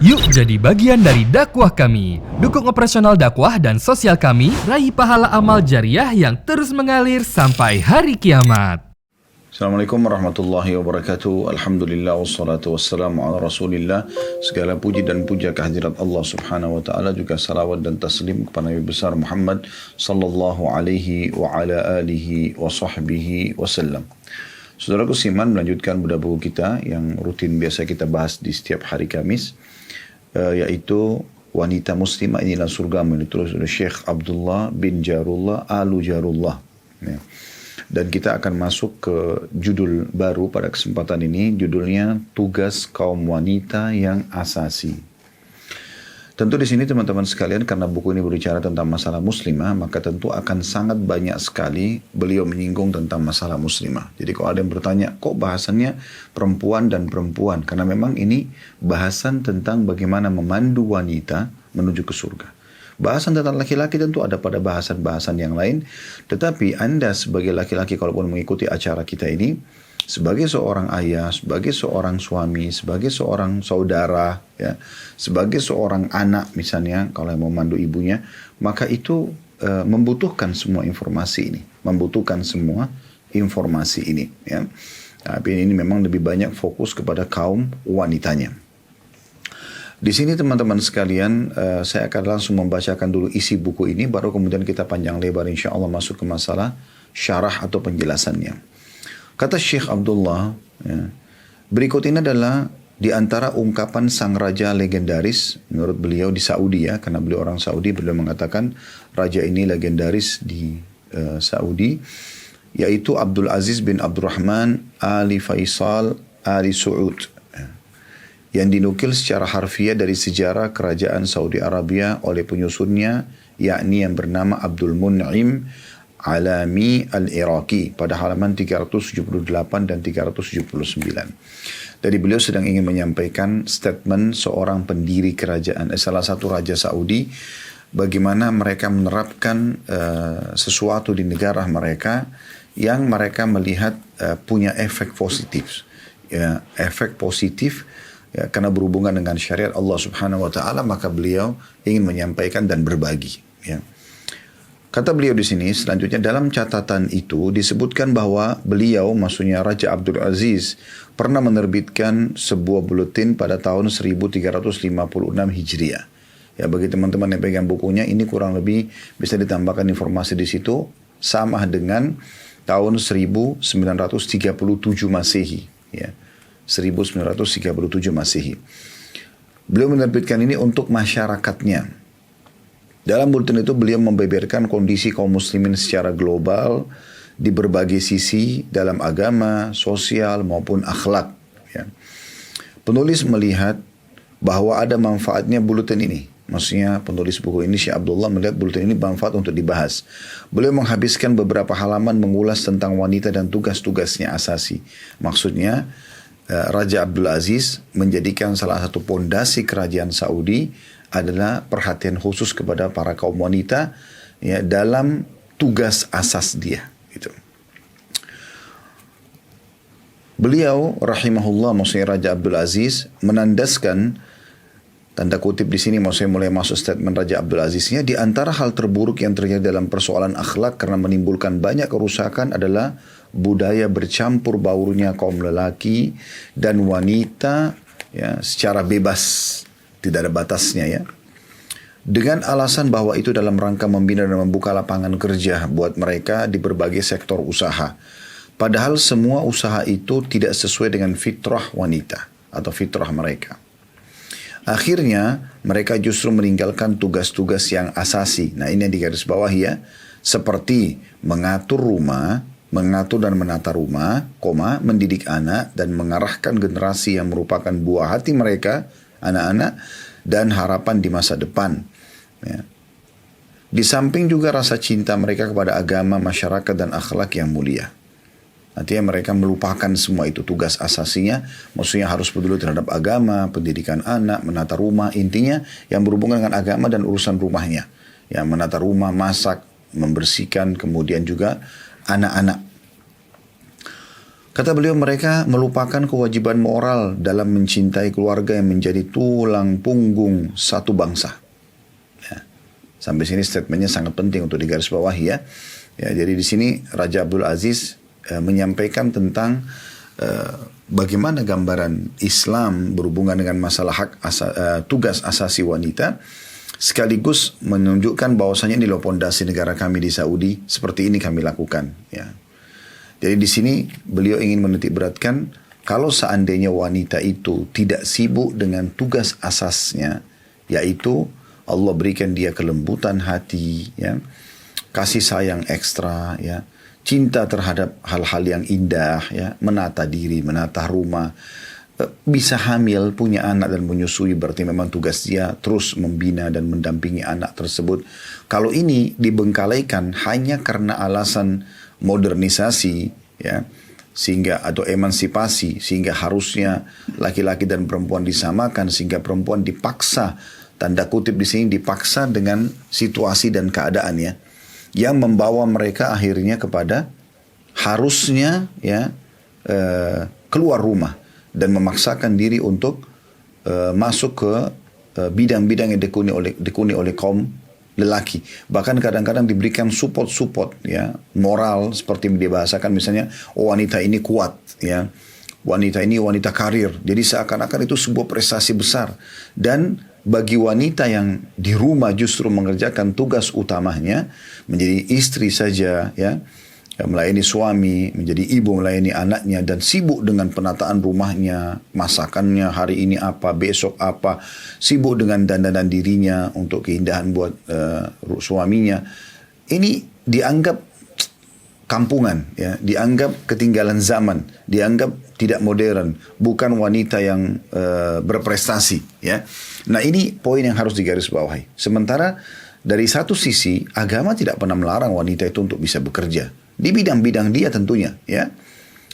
Yuk jadi bagian dari dakwah kami. Dukung operasional dakwah dan sosial kami, raih pahala amal jariah yang terus mengalir sampai hari kiamat. Assalamualaikum warahmatullahi wabarakatuh. Alhamdulillah wassalatu wassalamu ala rasulillah. Segala puji dan puja kehadirat Allah subhanahu wa ta'ala, juga salawat dan taslim kepada Nabi besar Muhammad sallallahu alaihi wa ala alihi wa sahbihi wasallam. Saudaraku Siman, melanjutkan budak buku kita yang rutin biasa kita bahas di setiap hari Kamis, yaitu Wanita Muslimah Inilah Surgamu, yang ditulis oleh Syekh Abdullah bin Jarullah Al-Jarullah. Ya. Dan kita akan masuk ke judul baru pada kesempatan ini, judulnya Tugas Kaum Wanita yang Asasi. Tentu di sini teman-teman sekalian, karena buku ini berbicara tentang masalah muslimah, maka tentu akan sangat banyak sekali beliau menyinggung tentang masalah muslimah. Jadi kalau ada yang bertanya, kok bahasannya perempuan dan perempuan? Karena memang ini bahasan tentang bagaimana memandu wanita menuju ke surga. Bahasan tentang laki-laki tentu ada pada bahasan-bahasan yang lain. Tetapi Anda sebagai laki-laki, kalaupun mengikuti acara kita ini, sebagai seorang ayah, sebagai seorang suami, sebagai seorang saudara, ya, sebagai seorang anak misalnya, kalau yang memandu ibunya, maka itu membutuhkan semua informasi ini. Membutuhkan semua informasi ini. Ya. Tapi ini memang lebih banyak fokus kepada kaum wanitanya. Di sini teman-teman sekalian, saya akan langsung membacakan dulu isi buku ini, baru kemudian kita panjang lebar insya Allah masuk ke masalah syarah atau penjelasannya. Kata Syekh Abdullah, ya, berikut ini adalah di antara ungkapan sang raja legendaris menurut beliau di Saudi, ya, karena beliau orang Saudi. Beliau mengatakan raja ini legendaris di Saudi, yaitu Abdul Aziz bin Abdurrahman Ali Faisal Ali Saud, yang dinukil secara harfiah dari sejarah kerajaan Saudi Arabia oleh penyusunnya, yakni yang bernama Abdul Mun'im Alami Al-Iraqi pada halaman 378 dan 379. Dari beliau sedang ingin menyampaikan statement seorang pendiri kerajaan, salah satu raja Saudi, bagaimana mereka menerapkan sesuatu di negara mereka yang mereka melihat punya efek positif, ya, efek positif. Ya, karena berhubungan dengan syariat Allah subhanahu wa ta'ala, maka beliau ingin menyampaikan dan berbagi. Ya. Kata beliau di sini, selanjutnya dalam catatan itu disebutkan bahwa beliau, maksudnya Raja Abdul Aziz, pernah menerbitkan sebuah buletin pada tahun 1356 Hijriah. Ya, bagi teman-teman yang pegang bukunya, ini kurang lebih bisa ditambahkan informasi di situ, sama dengan tahun 1937 Masehi. Ya. 1937 Masehi. Beliau menerbitkan ini untuk masyarakatnya. Dalam buletin itu beliau membeberkan kondisi kaum muslimin secara global di berbagai sisi dalam agama, sosial maupun akhlak. Ya. Penulis melihat bahwa ada manfaatnya buletin ini. Maksudnya penulis buku ini, Syekh Abdullah, melihat buletin ini manfaat untuk dibahas. Beliau menghabiskan beberapa halaman mengulas tentang wanita dan tugas-tugasnya asasi. Maksudnya Raja Abdul Aziz menjadikan salah satu pondasi kerajaan Saudi adalah perhatian khusus kepada para kaum wanita, ya, dalam tugas asas dia. Gitu. Beliau rahimahullah, maksudnya Raja Abdul Aziz, menandaskan, tanda kutip di sini, maksudnya mulai masuk statement Raja Abdul Aziznya, di antara hal terburuk yang terjadi dalam persoalan akhlak karena menimbulkan banyak kerusakan adalah budaya bercampur baurnya kaum lelaki dan wanita, ya, secara bebas, tidak ada batasnya, ya, dengan alasan bahwa itu dalam rangka membina dan membuka lapangan kerja buat mereka di berbagai sektor usaha. Padahal semua usaha itu tidak sesuai dengan fitrah wanita atau fitrah mereka. Akhirnya mereka justru meninggalkan tugas-tugas yang asasi. Nah, ini yang digarisbawahi, ya, seperti mengatur rumah, mengatur dan menata rumah, mendidik anak dan mengarahkan generasi yang merupakan buah hati mereka, anak-anak, dan harapan di masa depan. Ya. Di samping juga rasa cinta mereka kepada agama, masyarakat, dan akhlak yang mulia. Artinya mereka melupakan semua itu tugas asasinya, maksudnya harus peduli terhadap agama, pendidikan anak, menata rumah, intinya yang berhubungan dengan agama dan urusan rumahnya. Ya, menata rumah, masak, membersihkan, kemudian juga anak-anak. Kata beliau, mereka melupakan kewajiban moral dalam mencintai keluarga yang menjadi tulang punggung satu bangsa. Ya. Sampai sini statementnya sangat penting untuk digarisbawahi ya. Ya, jadi di sini Raja Abdul Aziz menyampaikan tentang bagaimana gambaran Islam berhubungan dengan masalah tugas asasi wanita, sekaligus menunjukkan bahwasanya ini loh pondasi negara kami di Saudi, seperti ini kami lakukan. Ya. Jadi di sini beliau ingin menitik beratkan, kalau seandainya wanita itu tidak sibuk dengan tugas asasnya, yaitu Allah berikan dia kelembutan hati, ya, kasih sayang ekstra, ya, cinta terhadap hal-hal yang indah, ya, menata diri, menata rumah, bisa hamil, punya anak dan menyusui, berarti memang tugas dia terus membina dan mendampingi anak tersebut. Kalau ini dibengkalaikan hanya karena alasan modernisasi, ya, sehingga atau emansipasi, sehingga harusnya laki-laki dan perempuan disamakan, sehingga perempuan dipaksa, tanda kutip di sini dipaksa dengan situasi dan keadaannya, yang membawa mereka akhirnya kepada harusnya, ya, keluar rumah dan memaksakan diri untuk masuk ke bidang-bidang yang ditekuni oleh kaum lelaki. Bahkan kadang-kadang diberikan support ya, moral, seperti dibahasakan misalnya, oh wanita ini kuat, ya, wanita ini wanita karir. Jadi seakan-akan itu sebuah prestasi besar. Dan bagi wanita yang di rumah justru mengerjakan tugas utamanya, menjadi istri saja, ya, melayani suami, menjadi ibu melayani anaknya, dan sibuk dengan penataan rumahnya, masakannya, hari ini apa, besok apa, sibuk dengan dandanan dirinya untuk keindahan buat suaminya. Ini dianggap kampungan, ya, dianggap ketinggalan zaman, dianggap tidak modern, bukan wanita yang berprestasi, ya. Nah, ini poin yang harus digarisbawahi. Sementara dari satu sisi agama tidak pernah melarang wanita itu untuk bisa bekerja di bidang-bidang dia tentunya, ya.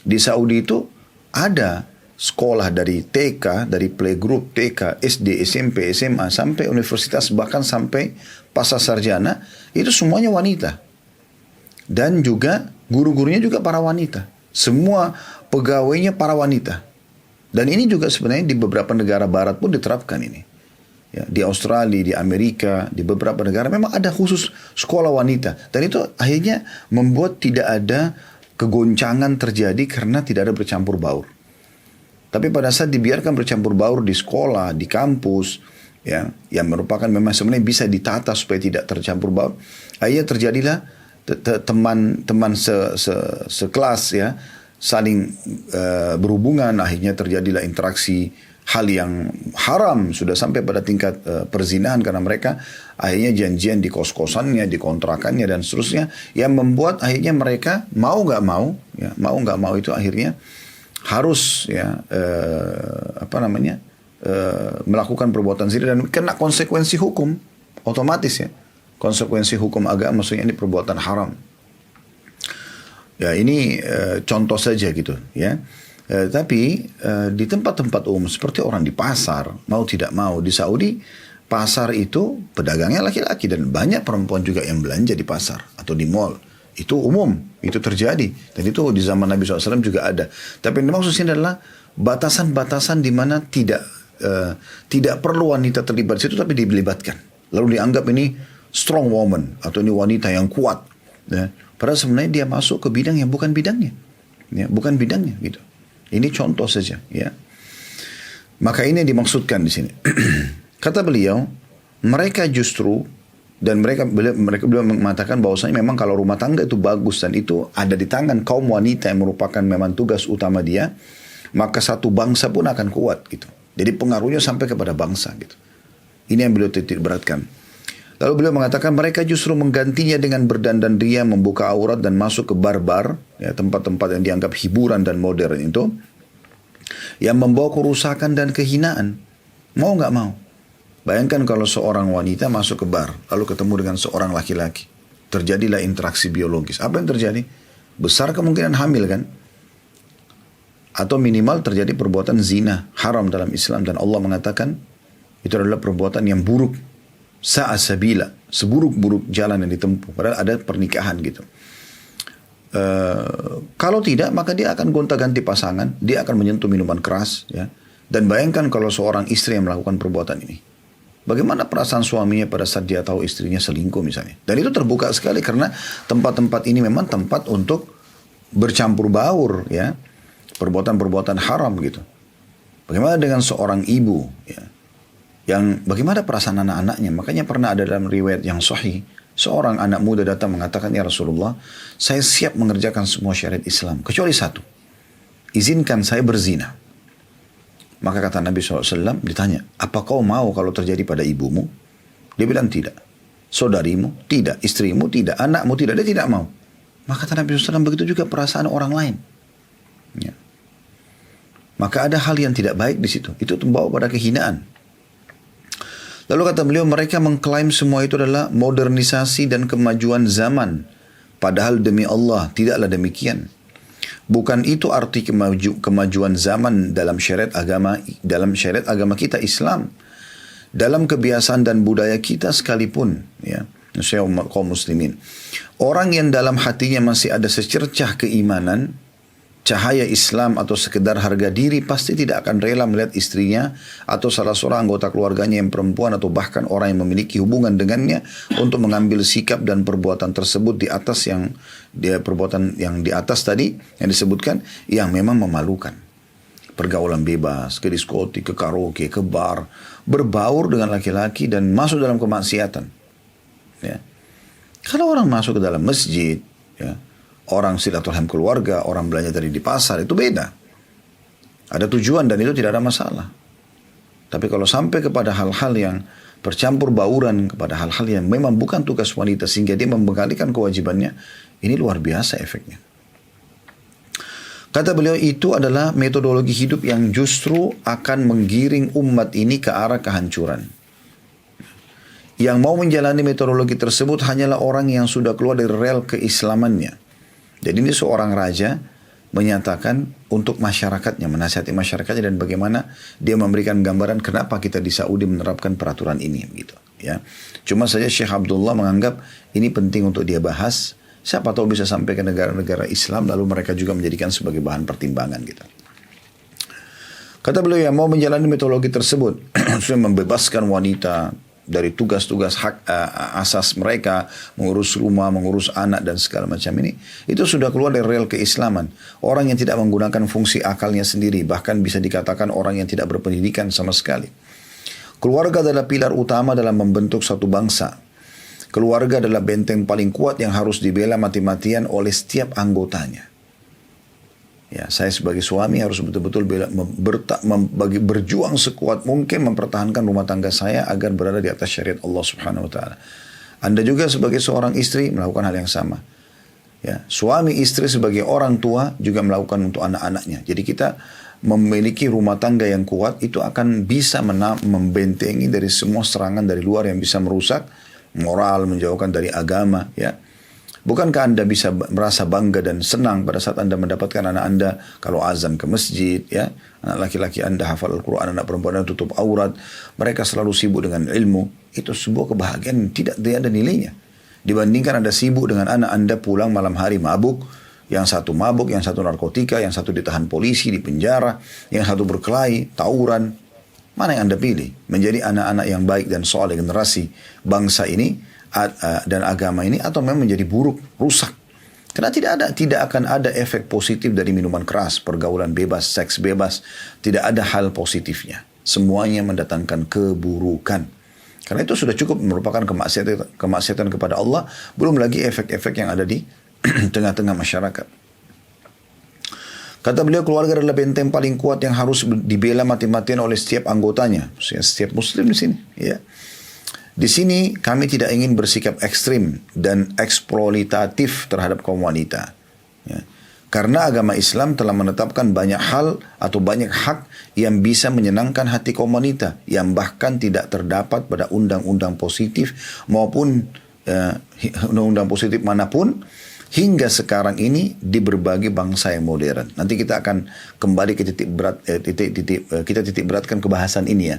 Di Saudi itu ada sekolah dari TK, dari playgroup TK, SD, SMP, SMA sampai universitas, bahkan sampai pasca sarjana, itu semuanya wanita. Dan juga guru-gurunya juga para wanita. Semua pegawainya para wanita. Dan ini juga sebenarnya di beberapa negara barat pun diterapkan ini. Ya, di Australia, di Amerika, di beberapa negara memang ada khusus sekolah wanita. Dan itu akhirnya membuat tidak ada kegoncangan terjadi karena tidak ada bercampur baur. Tapi pada saat dibiarkan bercampur baur di sekolah, di kampus, ya, yang merupakan memang sebenarnya bisa ditata supaya tidak tercampur baur, akhirnya terjadilah teman-teman sekelas, ya, saling berhubungan, akhirnya terjadilah interaksi hal yang haram, sudah sampai pada tingkat perzinahan, karena mereka akhirnya janjian di kos-kosannya, di kontrakannya dan seterusnya, yang membuat akhirnya mereka mau nggak mau itu akhirnya harus, ya, melakukan perbuatan zina dan kena konsekuensi hukum otomatis, ya, konsekuensi hukum agama, maksudnya ini perbuatan haram. Ya, ini contoh saja gitu, ya. Tapi di tempat-tempat umum seperti orang di pasar, mau tidak mau di Saudi, pasar itu pedagangnya laki-laki dan banyak perempuan juga yang belanja di pasar atau di mall. Itu umum, itu terjadi. Dan itu di zaman Nabi SAW juga ada. Tapi yang maksudnya adalah batasan-batasan di mana tidak perlu wanita terlibat di situ, tapi dilibatkan. Lalu dianggap ini strong woman atau ini wanita yang kuat. Ya. Padahal sebenarnya dia masuk ke bidang yang bukan bidangnya. Ya, bukan bidangnya gitu. Ini contoh saja, ya. Maka ini yang dimaksudkan di sini. Kata beliau, mereka justru, dan mereka beliau mengatakan bahwasanya memang kalau rumah tangga itu bagus dan itu ada di tangan kaum wanita yang merupakan memang tugas utama dia, maka satu bangsa pun akan kuat gitu. Jadi pengaruhnya sampai kepada bangsa gitu. Ini yang beliau titik beratkan. Lalu beliau mengatakan mereka justru menggantinya dengan berdandan ria, membuka aurat dan masuk ke bar-bar, ya, tempat-tempat yang dianggap hiburan dan modern itu, yang membawa kerusakan dan kehinaan. Mau nggak mau. Bayangkan kalau seorang wanita masuk ke bar, lalu ketemu dengan seorang laki-laki. Terjadilah interaksi biologis. Apa yang terjadi? Besar kemungkinan hamil, kan? Atau minimal terjadi perbuatan zina, haram dalam Islam. Dan Allah mengatakan itu adalah perbuatan yang buruk. Sa'asabila, seburuk-buruk jalan yang ditempuh. Padahal ada pernikahan gitu. Kalau tidak, maka dia akan gonta-ganti pasangan, dia akan menyentuh minuman keras, ya. Dan bayangkan kalau seorang istri yang melakukan perbuatan ini, bagaimana perasaan suaminya pada saat dia tahu istrinya selingkuh misalnya. Dan itu terbuka sekali karena tempat-tempat ini memang tempat untuk bercampur baur, ya, perbuatan-perbuatan haram gitu. Bagaimana dengan seorang ibu, ya, yang bagaimana perasaan anak-anaknya? Makanya pernah ada dalam riwayat yang sahih, seorang anak muda datang mengatakan, ya Rasulullah, saya siap mengerjakan semua syariat Islam, kecuali satu, izinkan saya berzina. Maka kata Nabi SAW, ditanya, apa kau mau kalau terjadi pada ibumu? Dia bilang tidak. Saudarimu? Tidak. Istrimu? Tidak. Anakmu? Tidak. Dia tidak mau. Maka kata Nabi SAW, begitu juga perasaan orang lain. Ya. Maka ada hal yang tidak baik di situ. Itu membawa pada kehinaan. Lalu kata beliau, mereka mengklaim semua itu adalah modernisasi dan kemajuan zaman. Padahal demi Allah, tidaklah demikian. Bukan itu arti kemajuan zaman dalam syariat agama kita Islam. Dalam kebiasaan dan budaya kita sekalipun, ya, saya kaum muslimin. Orang yang dalam hatinya masih ada secercah keimanan, cahaya Islam atau sekedar harga diri, pasti tidak akan rela melihat istrinya atau salah seorang anggota keluarganya yang perempuan atau bahkan orang yang memiliki hubungan dengannya untuk mengambil sikap dan perbuatan tersebut di atas perbuatan yang di atas tadi yang disebutkan yang memang memalukan. Pergaulan bebas, ke diskotik, ke karaoke, ke bar, berbaur dengan laki-laki dan masuk dalam kemaksiatan. Ya. Kalau orang masuk ke dalam masjid, ya, orang silaturahim keluarga, orang belanja tadi di pasar, itu beda. Ada tujuan dan itu tidak ada masalah. Tapi kalau sampai kepada hal-hal yang bercampur bauran, kepada hal-hal yang memang bukan tugas wanita, sehingga dia membekalikan kewajibannya, ini luar biasa efeknya. Kata beliau, itu adalah metodologi hidup yang justru akan menggiring umat ini ke arah kehancuran. Yang mau menjalani metodologi tersebut hanyalah orang yang sudah keluar dari rel keislamannya. Jadi ini seorang raja menyatakan untuk masyarakatnya, menasihati masyarakatnya dan bagaimana dia memberikan gambaran kenapa kita di Saudi menerapkan peraturan ini, gitu. Ya, cuma saja Syekh Abdullah menganggap ini penting untuk dia bahas. Siapa tahu bisa sampai ke negara-negara Islam, lalu mereka juga menjadikan sebagai bahan pertimbangan, gitu. Kata beliau, yang mau menjalani metodologi tersebut sudah membebaskan wanita dari tugas-tugas hak asas mereka, mengurus rumah, mengurus anak dan segala macam ini, itu sudah keluar dari rel keislaman. Orang yang tidak menggunakan fungsi akalnya sendiri, bahkan bisa dikatakan orang yang tidak berpendidikan sama sekali. Keluarga adalah pilar utama dalam membentuk satu bangsa. Keluarga adalah benteng paling kuat yang harus dibela mati-matian oleh setiap anggotanya. Ya, saya sebagai suami harus betul-betul berjuang sekuat mungkin mempertahankan rumah tangga saya agar berada di atas syariat Allah Subhanahu wa taala. Anda juga sebagai seorang istri melakukan hal yang sama. Ya, suami istri sebagai orang tua juga melakukan untuk anak-anaknya. Jadi kita memiliki rumah tangga yang kuat itu akan bisa membentengi dari semua serangan dari luar yang bisa merusak moral, menjauhkan dari agama, ya. Bukankah Anda bisa merasa bangga dan senang pada saat Anda mendapatkan anak Anda kalau azan ke masjid, ya, anak laki-laki Anda hafal Al-Quran, anak perempuan Anda tutup aurat, mereka selalu sibuk dengan ilmu. Itu sebuah kebahagiaan tidak ada nilainya. Dibandingkan Anda sibuk dengan anak Anda pulang malam hari mabuk, yang satu mabuk, yang satu narkotika, yang satu ditahan polisi, di penjara, yang satu berkelahi, tawuran. Mana yang Anda pilih? Menjadi anak-anak yang baik dan soleh generasi bangsa ini dan agama ini, atau memang menjadi buruk, rusak. Karena tidak akan ada efek positif dari minuman keras, pergaulan bebas, seks bebas. Tidak ada hal positifnya. Semuanya mendatangkan keburukan. Karena itu sudah cukup merupakan kemaksiatan kepada Allah, belum lagi efek-efek yang ada di tengah-tengah masyarakat. Kata beliau, keluarga adalah benteng paling kuat yang harus dibela mati-matian oleh setiap anggotanya, setiap muslim di sini, ya. Di sini kami tidak ingin bersikap ekstrim dan eksploitatif terhadap kaum wanita. Ya. Karena agama Islam telah menetapkan banyak hal atau banyak hak yang bisa menyenangkan hati kaum wanita, yang bahkan tidak terdapat pada undang-undang positif maupun undang-undang positif manapun hingga sekarang ini di berbagai bangsa yang modern. Nanti kita akan kembali ke titik beratkan ke bahasan ini, ya.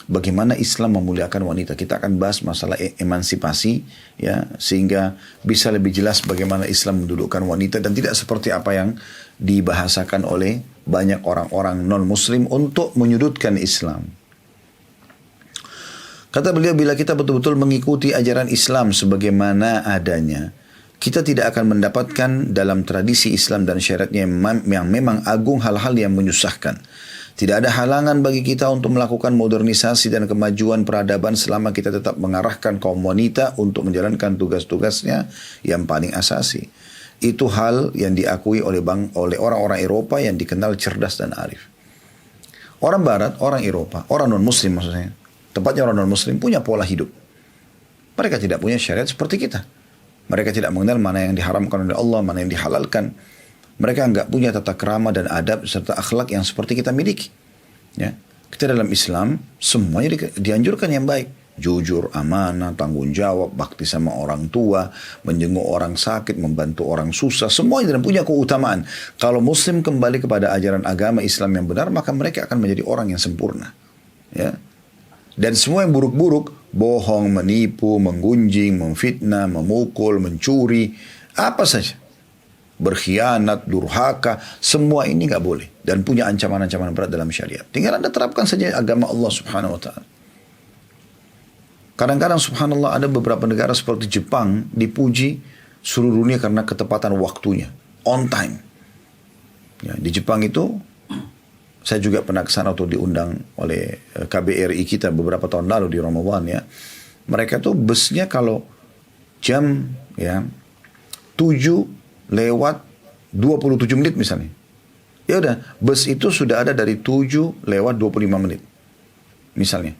bagaimana Islam memuliakan wanita. Kita akan bahas masalah emansipasi, ya, sehingga bisa lebih jelas bagaimana Islam mendudukkan wanita dan tidak seperti apa yang dibahasakan oleh banyak orang-orang non-Muslim untuk menyudutkan Islam. Kata beliau, bila kita betul-betul mengikuti ajaran Islam sebagaimana adanya, kita tidak akan mendapatkan dalam tradisi Islam dan syariatnya yang memang agung hal-hal yang menyusahkan. Tidak ada halangan bagi kita untuk melakukan modernisasi dan kemajuan peradaban selama kita tetap mengarahkan kaum wanita untuk menjalankan tugas-tugasnya yang paling asasi. Itu hal yang diakui oleh orang-orang Eropa yang dikenal cerdas dan arif. Orang Barat, orang Eropa, orang non-Muslim maksudnya, tepatnya orang non-Muslim punya pola hidup. Mereka tidak punya syariat seperti kita. Mereka tidak mengenal mana yang diharamkan oleh Allah, mana yang dihalalkan. Mereka enggak punya tata krama dan adab serta akhlak yang seperti kita miliki. Ya. Kita dalam Islam semuanya dianjurkan yang baik. Jujur, amanah, tanggung jawab, bakti sama orang tua, menjenguk orang sakit, membantu orang susah. Semuanya dan punya keutamaan. Kalau Muslim kembali kepada ajaran agama Islam yang benar, maka mereka akan menjadi orang yang sempurna. Ya. Dan semua yang buruk-buruk, bohong, menipu, menggunjing, memfitnah, memukul, mencuri, apa saja. Berkhianat, durhaka, semua ini nggak boleh. Dan punya ancaman-ancaman berat dalam syariat. Tinggal Anda terapkan saja agama Allah subhanahu wa ta'ala. Kadang-kadang subhanallah ada beberapa negara seperti Jepang dipuji seluruh dunia karena ketepatan waktunya. On time. Ya, di Jepang itu, saya juga pernah kesana atau diundang oleh KBRI kita beberapa tahun lalu di Ramadan ya. Mereka tuh busnya kalau jam ya 7 lewat 27 menit misalnya. Ya udah, bus itu sudah ada dari 7 lewat 25 menit. Misalnya.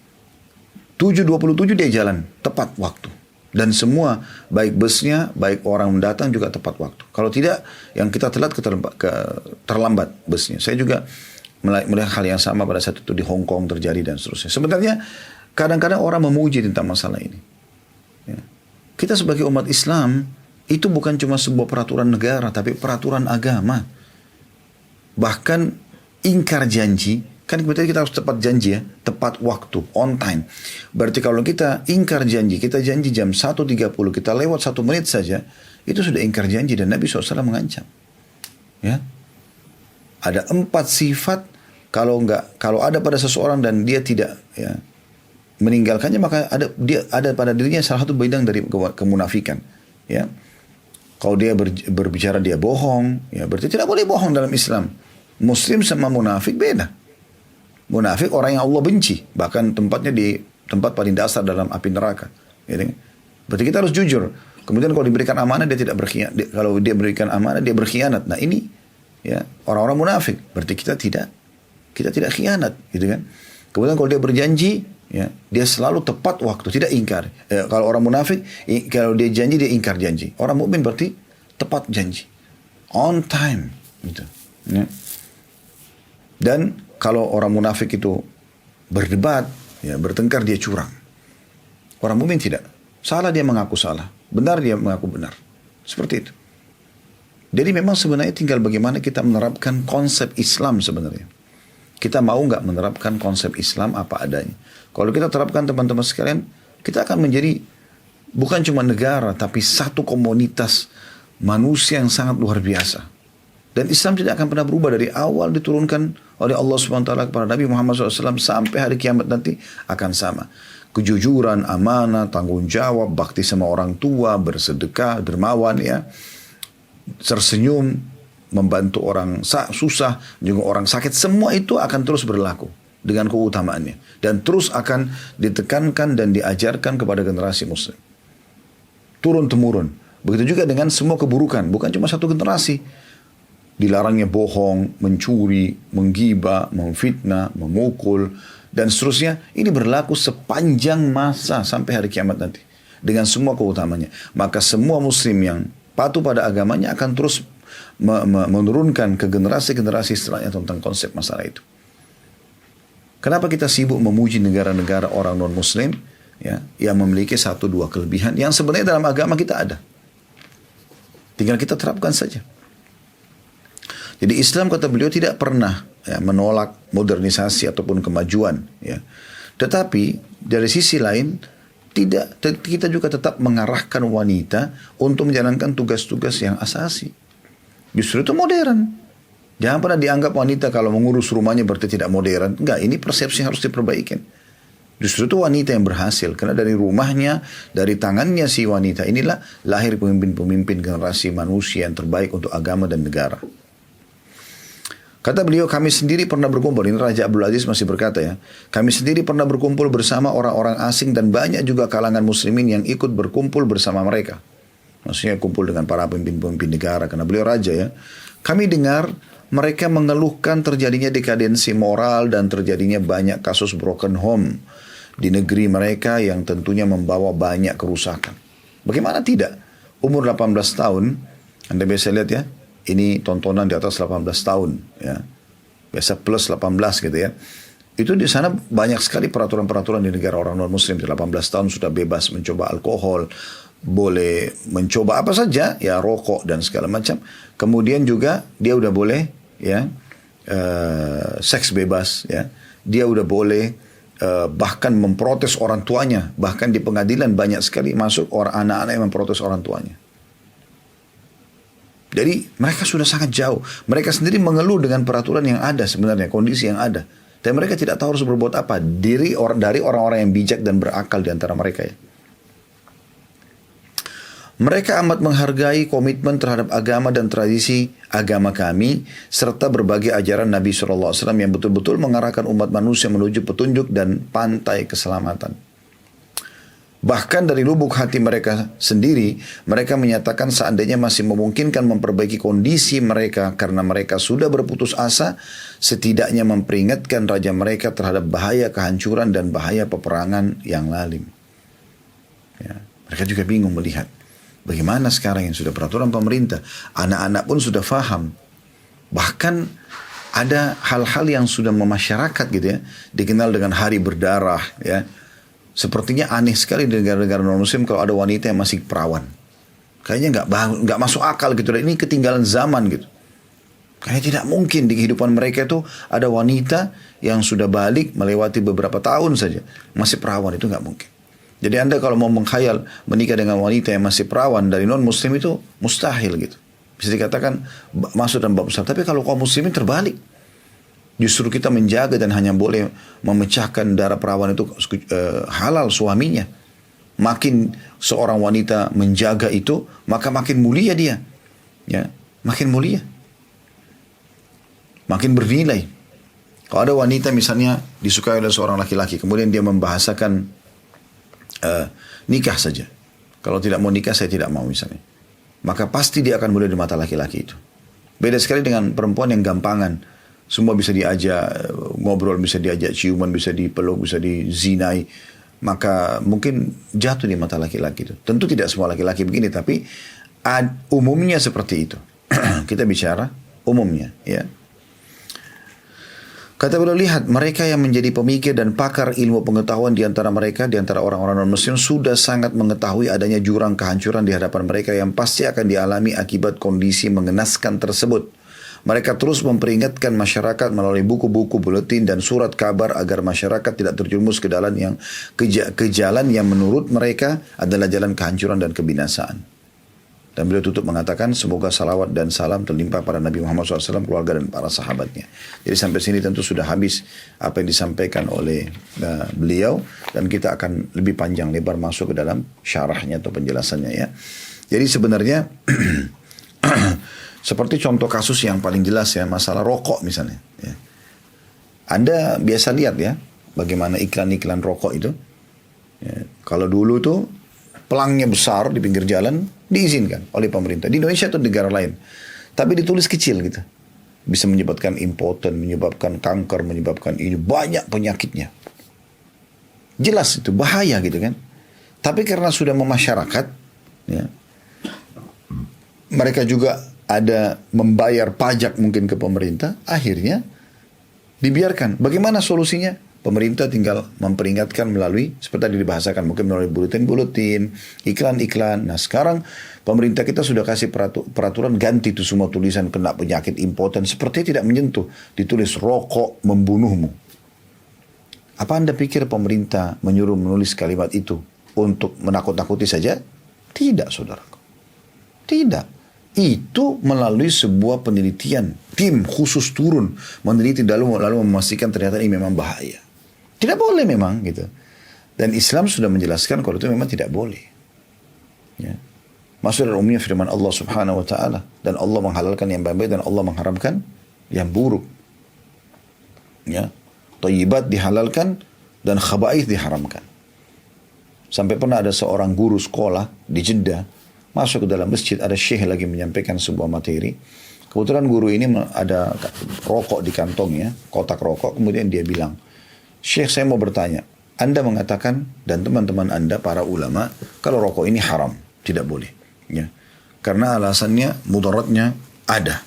7.27 dia jalan tepat waktu. Dan semua baik busnya, baik orang mendatang juga tepat waktu. Kalau tidak, yang kita telat terlambat busnya. Saya juga melihat hal yang sama pada saat itu di Hong Kong terjadi dan seterusnya. Sebenarnya kadang-kadang orang memuji tentang masalah ini. Ya. Kita sebagai umat Islam itu bukan cuma sebuah peraturan negara, tapi peraturan agama. Bahkan ingkar janji, kan berarti kita harus tepat janji ya, tepat waktu, on time. Berarti kalau kita ingkar janji, kita janji jam 1.30, kita lewat 1 menit saja, itu sudah ingkar janji dan Nabi SAW mengancam. Ya. Ada 4 sifat kalau ada pada seseorang dan dia tidak ya, meninggalkannya, maka ada pada dirinya salah satu bidang dari kemunafikan. Ya. Kalau dia berbicara dia bohong, ya berarti tidak boleh bohong dalam Islam. Muslim sama munafik beda. Munafik orang yang Allah benci, bahkan tempatnya di tempat paling dasar dalam api neraka. Ya, berarti kita harus jujur. Kemudian kalau diberikan amanah dia tidak berkhianat. Kalau dia berikan amanah dia berkhianat. Nah ini ya orang-orang munafik. Berarti kita tidak khianat, gitu kan? Kemudian kalau dia berjanji, ya dia selalu tepat waktu, tidak ingkar. Kalau orang munafik, kalau dia janji dia ingkar janji. Orang mukmin berarti tepat janji, on time, gitu. Ya. Dan kalau orang munafik itu berdebat, ya bertengkar dia curang. Orang mukmin tidak. Salah dia mengaku salah, benar dia mengaku benar. Seperti itu. Jadi memang sebenarnya tinggal bagaimana kita menerapkan konsep Islam sebenarnya. Kita mau nggak menerapkan konsep Islam apa adanya. Kalau kita terapkan teman-teman sekalian, kita akan menjadi bukan cuma negara, tapi satu komunitas manusia yang sangat luar biasa. Dan Islam tidak akan pernah berubah dari awal diturunkan oleh Allah SWT kepada Nabi Muhammad SAW sampai hari kiamat nanti akan sama. Kejujuran, amanah, tanggung jawab, bakti sama orang tua, bersedekah, dermawan ya, tersenyum, membantu orang susah, juga orang sakit, semua itu akan terus berlaku dengan keutamaannya dan terus akan ditekankan dan diajarkan kepada generasi muslim turun temurun. Begitu juga dengan semua keburukan, bukan cuma satu generasi. Dilarangnya bohong, mencuri, menggibah, memfitnah, memukul dan seterusnya. Ini berlaku sepanjang masa sampai hari kiamat nanti dengan semua keutamanya. Maka semua muslim yang patuh pada agamanya akan terus menurunkan ke generasi-generasi setelahnya tentang konsep masalah itu. Kenapa kita sibuk memuji negara-negara orang non-muslim ya, yang memiliki 1-2 kelebihan yang sebenarnya dalam agama kita ada. Tinggal kita terapkan saja. Jadi Islam kata beliau tidak pernah ya, menolak modernisasi ataupun kemajuan. Ya. Tetapi dari sisi lain kita juga tetap mengarahkan wanita untuk menjalankan tugas-tugas yang asasi. Justru itu modern. Jangan pernah dianggap wanita kalau mengurus rumahnya berarti tidak modern. Enggak, ini persepsi yang harus diperbaikin. Justru itu wanita yang berhasil. Karena dari rumahnya, dari tangannya si wanita inilah lahir pemimpin-pemimpin generasi manusia yang terbaik untuk agama dan negara. Kata beliau, kami sendiri pernah berkumpul. Ini Raja Abdul Aziz masih berkata ya. Kami sendiri pernah berkumpul bersama orang-orang asing dan banyak juga kalangan muslimin yang ikut berkumpul bersama mereka. Maksudnya kumpul dengan para pemimpin-pemimpin negara. Karena beliau raja ya. Kami dengar mereka mengeluhkan terjadinya dekadensi moral dan terjadinya banyak kasus broken home di negeri mereka yang tentunya membawa banyak kerusakan. Bagaimana tidak? Umur 18 tahun, Anda biasa lihat ya. Ini tontonan di atas 18 tahun, ya. Biasa plus 18 gitu ya. Itu di sana banyak sekali peraturan-peraturan di negara orang non-muslim. Di 18 tahun sudah bebas mencoba alkohol, boleh mencoba apa saja, ya rokok dan segala macam. Kemudian juga dia udah boleh, ya, seks bebas, ya. Dia udah boleh bahkan memprotes orang tuanya. Bahkan di pengadilan banyak sekali masuk orang anak-anak yang memprotes orang tuanya. Jadi mereka sudah sangat jauh. Mereka sendiri mengeluh dengan peraturan yang ada sebenarnya, kondisi yang ada. Dan mereka tidak tahu harus berbuat apa. Dari orang-orang yang bijak dan berakal di antara mereka ya. Mereka amat menghargai komitmen terhadap agama dan tradisi agama kami, serta berbagai ajaran Nabi SAW yang betul-betul mengarahkan umat manusia menuju petunjuk dan pantai keselamatan. Bahkan dari lubuk hati mereka sendiri, mereka menyatakan seandainya masih memungkinkan memperbaiki kondisi mereka karena mereka sudah berputus asa, setidaknya memperingatkan raja mereka terhadap bahaya kehancuran dan bahaya peperangan yang lalim. Ya, mereka juga bingung melihat bagaimana sekarang yang sudah peraturan pemerintah, anak-anak pun sudah faham. Bahkan ada hal-hal yang sudah memasyarakat gitu ya, dikenal dengan hari berdarah ya. Sepertinya aneh sekali di negara-negara non-muslim kalau ada wanita yang masih perawan. Kayaknya nggak masuk akal gitu. Ini ketinggalan zaman gitu. Kayaknya tidak mungkin di kehidupan mereka itu ada wanita yang sudah balik melewati beberapa tahun saja masih perawan, itu nggak mungkin. Jadi Anda kalau mau menghayal menikah dengan wanita yang masih perawan dari non-muslim itu mustahil gitu. Bisa dikatakan masuk dalam bab besar. Tapi kalau kaum muslimin terbalik. Justru kita menjaga dan hanya boleh memecahkan darah perawan itu halal suaminya. Makin seorang wanita menjaga itu, maka makin mulia dia. Ya, makin mulia. Makin bernilai. Kalau ada wanita misalnya disukai oleh seorang laki-laki, kemudian dia membahasakan nikah saja. Kalau tidak mau nikah, saya tidak mau misalnya. Maka pasti dia akan mulia di mata laki-laki itu. Beda sekali dengan perempuan yang gampangan. Semua bisa diajak ngobrol, bisa diajak ciuman, bisa dipeluk, bisa dizinai. Maka mungkin jatuh di mata laki-laki itu. Tentu tidak semua laki-laki begini, tapi umumnya seperti itu. Kita bicara umumnya, ya. Kata beliau, lihat mereka yang menjadi pemikir dan pakar ilmu pengetahuan di antara mereka, di antara orang-orang non-muslim sudah sangat mengetahui adanya jurang kehancuran di hadapan mereka yang pasti akan dialami akibat kondisi mengenaskan tersebut. Mereka terus memperingatkan masyarakat melalui buku-buku, buletin dan surat kabar agar masyarakat tidak terjerumus ke jalan yang menurut mereka adalah jalan kehancuran dan kebinasaan. Dan beliau tutup mengatakan, semoga salawat dan salam terlimpah pada Nabi Muhammad SAW, keluarga dan para sahabatnya. Jadi sampai sini tentu sudah habis apa yang disampaikan oleh beliau. Dan kita akan lebih panjang lebar masuk ke dalam syarahnya atau penjelasannya ya. Jadi sebenarnya seperti contoh kasus yang paling jelas ya, masalah rokok misalnya. Ya. Anda biasa lihat ya, bagaimana iklan-iklan rokok itu. Ya. Kalau dulu tuh pelangnya besar di pinggir jalan, diizinkan oleh pemerintah. Di Indonesia atau negara lain. Tapi ditulis kecil gitu. Bisa menyebabkan impoten, menyebabkan kanker, menyebabkan ini. Banyak penyakitnya. Jelas itu, bahaya gitu kan. Tapi karena sudah memasyarakat, ya, mereka juga ada membayar pajak mungkin ke pemerintah, akhirnya dibiarkan. Bagaimana solusinya? Pemerintah tinggal memperingatkan melalui, seperti tadi dibahasakan, mungkin melalui buletin-buletin, iklan-iklan. Nah sekarang pemerintah kita sudah kasih peraturan ganti itu semua tulisan kena penyakit impoten. Seperti tidak menyentuh. Ditulis rokok membunuhmu. Apa Anda pikir pemerintah menyuruh menulis kalimat itu untuk menakut-nakuti saja? Tidak, saudaraku. Tidak. Itu melalui sebuah penelitian. Tim khusus turun meneliti lalu memastikan ternyata ini memang bahaya. Tidak boleh memang gitu. Dan Islam sudah menjelaskan kalau itu memang tidak boleh. Ya. Masuk dalam umumnya firman Allah Subhanahu wa taala, dan Allah menghalalkan yang baik dan Allah mengharamkan yang buruk. Ya. Thayyibat dihalalkan dan khaba'ith diharamkan. Sampai pernah ada seorang guru sekolah di Jeddah masuk ke dalam masjid, ada syekh lagi menyampaikan sebuah materi. Kebetulan guru ini ada rokok di kantongnya, kotak rokok, kemudian dia bilang, "Syekh, saya mau bertanya, Anda mengatakan dan teman-teman Anda para ulama kalau rokok ini haram, tidak boleh, ya. Karena alasannya mudaratnya ada.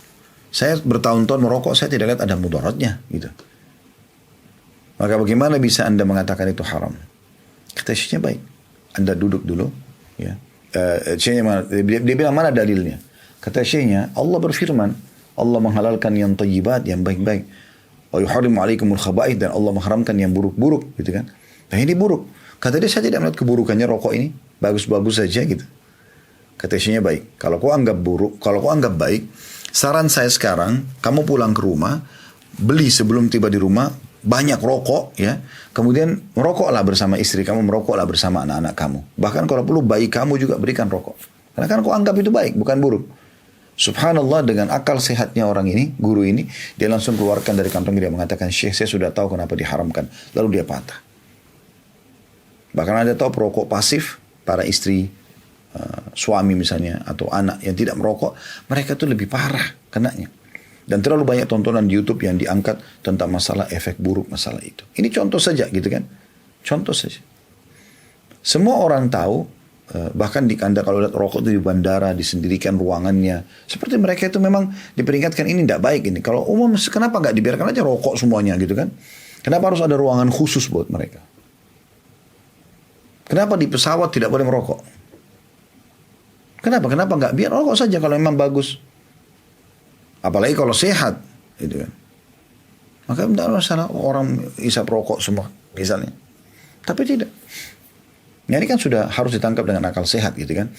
Saya bertahun-tahun merokok, saya tidak lihat ada mudaratnya, gitu. Maka bagaimana bisa Anda mengatakan itu haram?" Kata syekhnya, baik, Anda duduk dulu, ya. Dia bilang, mana dalilnya? Kata syekhnya, Allah berfirman, Allah menghalalkan yang thayyibat, yang baik-baik. Wa yuharrimu alaikumul khaba'ith, dan Allah mengharamkan yang buruk-buruk, gitu kan. Nah ini buruk. Kata dia, saya tidak melihat keburukannya rokok ini, bagus-bagus saja gitu. Kata syekhnya, baik, kalau kau anggap buruk, kalau kau anggap baik, saran saya sekarang, kamu pulang ke rumah, beli sebelum tiba di rumah banyak rokok, ya. Kemudian merokoklah bersama istri kamu, merokoklah bersama anak-anak kamu. Bahkan kalau perlu bayi kamu juga berikan rokok. Karena kan kau anggap itu baik, bukan buruk. Subhanallah, dengan akal sehatnya orang ini, guru ini, dia langsung keluarkan dari kantongnya, dia mengatakan, Syekh, saya sudah tahu kenapa diharamkan. Lalu dia patah. Bahkan ada tahu perokok pasif, para istri, suami misalnya, atau anak yang tidak merokok, mereka tuh lebih parah kenanya. Dan terlalu banyak tontonan di YouTube yang diangkat tentang masalah efek buruk masalah itu. Ini contoh saja gitu kan. Contoh saja. Semua orang tahu, bahkan di Anda kalau lihat rokok itu di bandara, disendirikan ruangannya. Seperti mereka itu memang diperingatkan ini tidak baik ini. Kalau umum kenapa nggak dibiarkan aja rokok semuanya gitu kan. Kenapa harus ada ruangan khusus buat mereka? Kenapa di pesawat tidak boleh merokok? Kenapa? Kenapa nggak biar rokok saja kalau memang bagus? Apalagi kalau sehat, gitu kan. Maka tidak masalah orang isap rokok semua, misalnya. Tapi tidak. Ini kan sudah harus ditangkap dengan akal sehat, gitu kan.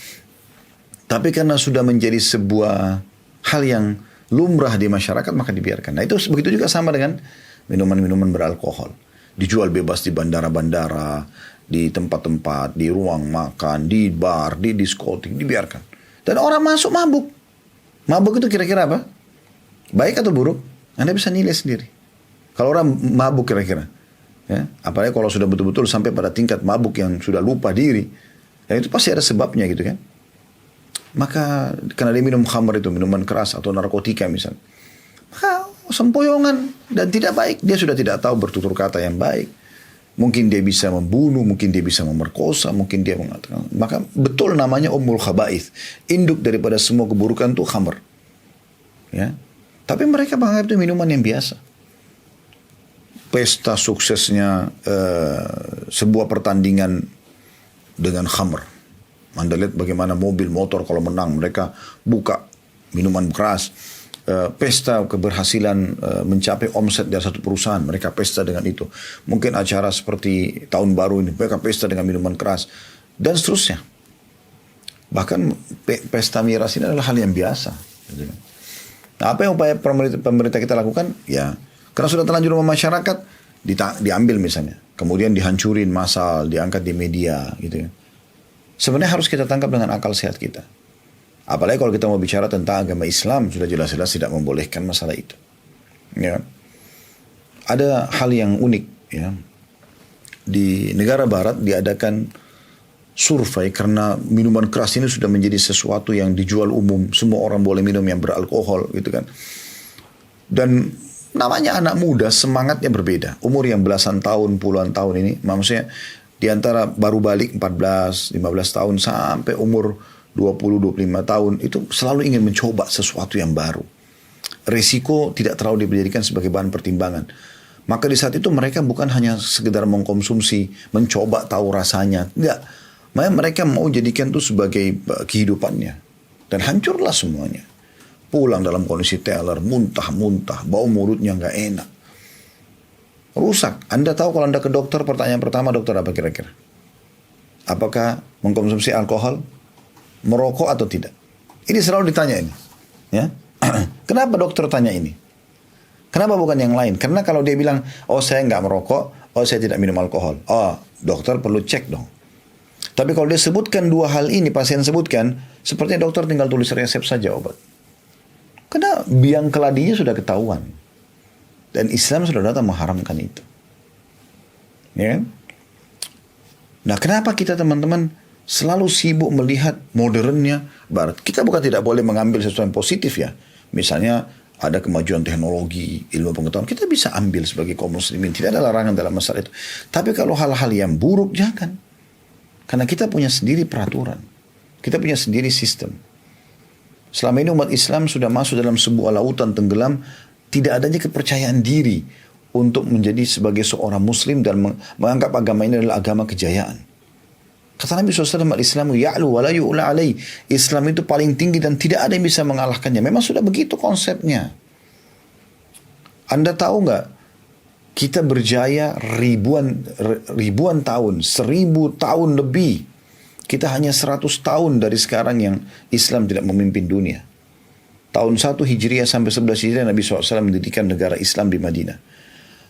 Tapi karena sudah menjadi sebuah hal yang lumrah di masyarakat, maka dibiarkan. Nah itu begitu juga sama dengan minuman-minuman beralkohol. Dijual bebas di bandara-bandara, di tempat-tempat, di ruang makan, di bar, di diskotik, dibiarkan. Dan orang masuk mabuk. Mabuk itu kira-kira apa? Baik atau buruk? Anda bisa nilai sendiri. Kalau orang mabuk kira-kira, ya, apalagi kalau sudah betul-betul sampai pada tingkat mabuk yang sudah lupa diri, ya itu pasti ada sebabnya gitu kan. Maka karena dia minum khamr itu, minuman keras atau narkotika misalnya, maka sempoyongan dan tidak baik. Dia sudah tidak tahu bertutur kata yang baik. Mungkin dia bisa membunuh, mungkin dia bisa memerkosa, mungkin dia mengatakan. Maka betul namanya ummul khaba'ith. Induk daripada semua keburukan itu khamr. Ya. Tapi mereka menganggap itu minuman yang biasa. Pesta suksesnya sebuah pertandingan dengan khamr. Anda lihat bagaimana mobil motor kalau menang mereka buka minuman keras. Pesta keberhasilan mencapai omset dari satu perusahaan, mereka pesta dengan itu. Mungkin acara seperti tahun baru ini mereka pesta dengan minuman keras dan seterusnya. Bahkan pesta miras ini adalah hal yang biasa. Nah, apa yang upaya pemerintah kita lakukan? Ya, karena sudah terlanjur sama masyarakat, diambil misalnya, kemudian dihancurin massal, diangkat di media, gitu kan. Sebenarnya harus kita tangkap dengan akal sehat kita. Apalagi kalau kita mau bicara tentang agama Islam, sudah jelas-jelas tidak membolehkan masalah itu. Ya. Ada hal yang unik, ya. Di negara barat diadakan survei karena minuman keras ini sudah menjadi sesuatu yang dijual umum. Semua orang boleh minum yang beralkohol gitu kan. Dan namanya anak muda, semangatnya berbeda. Umur yang belasan tahun, puluhan tahun ini. Maksudnya di antara baru balik 14, 15 tahun sampai umur 20, 25 tahun. Itu selalu ingin mencoba sesuatu yang baru. Risiko tidak terlalu dijadikan sebagai bahan pertimbangan. Maka di saat itu mereka bukan hanya sekedar mengkonsumsi, mencoba tahu rasanya. Enggak. Mereka mau jadikan itu sebagai kehidupannya. Dan hancurlah semuanya. Pulang dalam kondisi teler, muntah-muntah, bau mulutnya nggak enak. Rusak. Anda tahu kalau Anda ke dokter, pertanyaan pertama dokter apa kira-kira? Apakah mengkonsumsi alkohol, merokok atau tidak? Ini selalu ditanya ini. Ya. Kenapa dokter tanya ini? Kenapa bukan yang lain? Karena kalau dia bilang, oh saya nggak merokok, oh saya tidak minum alkohol. Oh, dokter perlu cek dong. Tapi kalau dia sebutkan dua hal ini, pasien sebutkan, sepertinya dokter tinggal tulis resep saja obat. Karena biang keladinya sudah ketahuan. Dan Islam sudah datang mengharamkan itu. Ya kan? Nah, kenapa kita teman-teman selalu sibuk melihat modernnya Barat? Kita bukan tidak boleh mengambil sesuatu yang positif ya. Misalnya ada kemajuan teknologi, ilmu pengetahuan, kita bisa ambil sebagai kaum muslimin. Tidak ada larangan dalam masalah itu. Tapi kalau hal-hal yang buruk, jangan. Karena kita punya sendiri peraturan. Kita punya sendiri sistem. Selama ini umat Islam sudah masuk dalam sebuah lautan tenggelam, tidak adanya kepercayaan diri untuk menjadi sebagai seorang muslim dan menganggap agama ini adalah agama kejayaan. Kata Nabi SAW, al-Islamu ya'lu wa la yu'la alaih. Islam itu paling tinggi dan tidak ada yang bisa mengalahkannya. Memang sudah begitu konsepnya. Anda tahu nggak? Kita berjaya ribuan tahun, 1000 tahun lebih. Kita hanya 100 tahun dari sekarang yang Islam tidak memimpin dunia. Tahun 1 Hijriah sampai 11 Hijriah Nabi SAW mendirikan negara Islam di Madinah.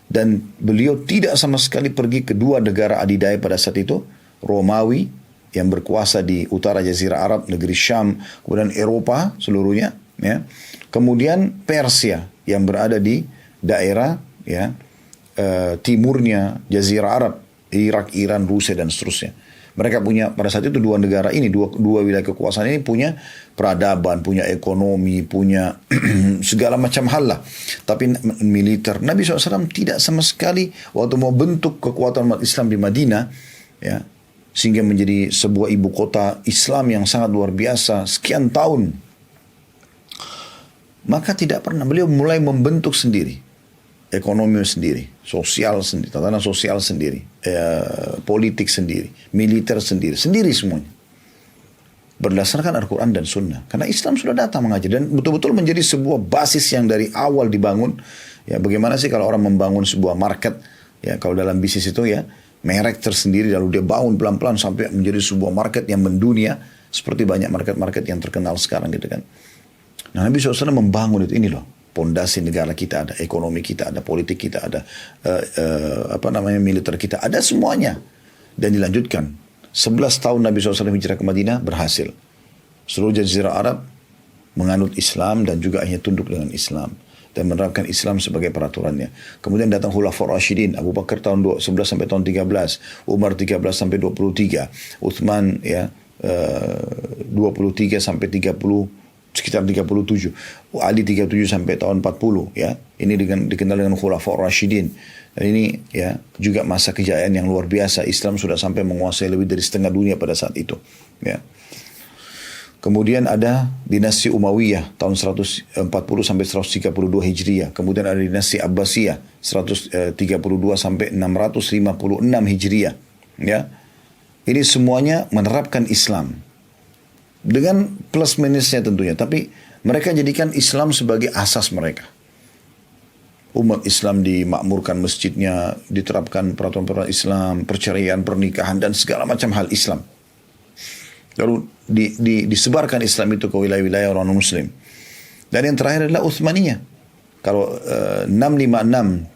Dan beliau tidak sama sekali pergi ke dua negara adidaya pada saat itu. Romawi yang berkuasa di utara Jazirah Arab, negeri Syam, kemudian Eropa seluruhnya, ya. Kemudian Persia yang berada di daerah ya timurnya Jazirah Arab, Irak, Iran, Rusia dan seterusnya. Mereka punya pada saat itu dua negara ini, dua wilayah kekuasaan ini punya peradaban, punya ekonomi, punya segala macam hal lah. Tapi militer, Nabi SAW tidak sama sekali waktu mau bentuk kekuatan umat Islam di Madinah, ya, sehingga menjadi sebuah ibu kota Islam yang sangat luar biasa sekian tahun. Maka tidak pernah beliau mulai membentuk sendiri ekonomi sendiri, sosial sendiri, tatanan sosial sendiri, politik sendiri, militer sendiri, sendiri semuanya. Berdasarkan Al-Quran dan Sunnah. Karena Islam sudah datang mengajar dan betul-betul menjadi sebuah basis yang dari awal dibangun. Ya, bagaimana sih kalau orang membangun sebuah market? Ya, kalau dalam bisnis itu ya, merek tersendiri lalu dia bangun pelan-pelan sampai menjadi sebuah market yang mendunia seperti banyak market-market yang terkenal sekarang gitu kan. Nah, Nabi SAW membangun itu, ini loh pondasi negara kita ada, ekonomi kita ada, politik kita ada, militer kita ada, semuanya. Dan dilanjutkan 11 tahun Nabi SAW hijrah ke Madinah berhasil. Seluruh Jazirah Arab menganut Islam dan juga akhirnya tunduk dengan Islam dan menerapkan Islam sebagai peraturannya. Kemudian datang Khulafaur Rasyidin, Abu Bakar tahun 11 sampai tahun 13, Umar 13 sampai 23, Utsman ya 23 sampai 30, sekitar 37, Ali 37 sampai tahun 40 ya. Ini dikenal dengan Khulafaur Rasyidin. Dan ini ya juga masa kejayaan yang luar biasa. Islam sudah sampai menguasai lebih dari setengah dunia pada saat itu ya. Kemudian ada dinasti Umayyah tahun 140 sampai 132 Hijriah. Kemudian ada dinasti Abbasiyah 132 sampai 656 Hijriah. Ya. Ini semuanya menerapkan Islam. Dengan plus minusnya tentunya. Tapi mereka jadikan Islam sebagai asas mereka. Umat Islam dimakmurkan masjidnya, diterapkan peraturan-peraturan Islam, perceraian, pernikahan, dan segala macam hal Islam. Lalu disebarkan Islam itu ke wilayah-wilayah orang muslim. Dan yang terakhir adalah Utsmaniyah. Kalau 656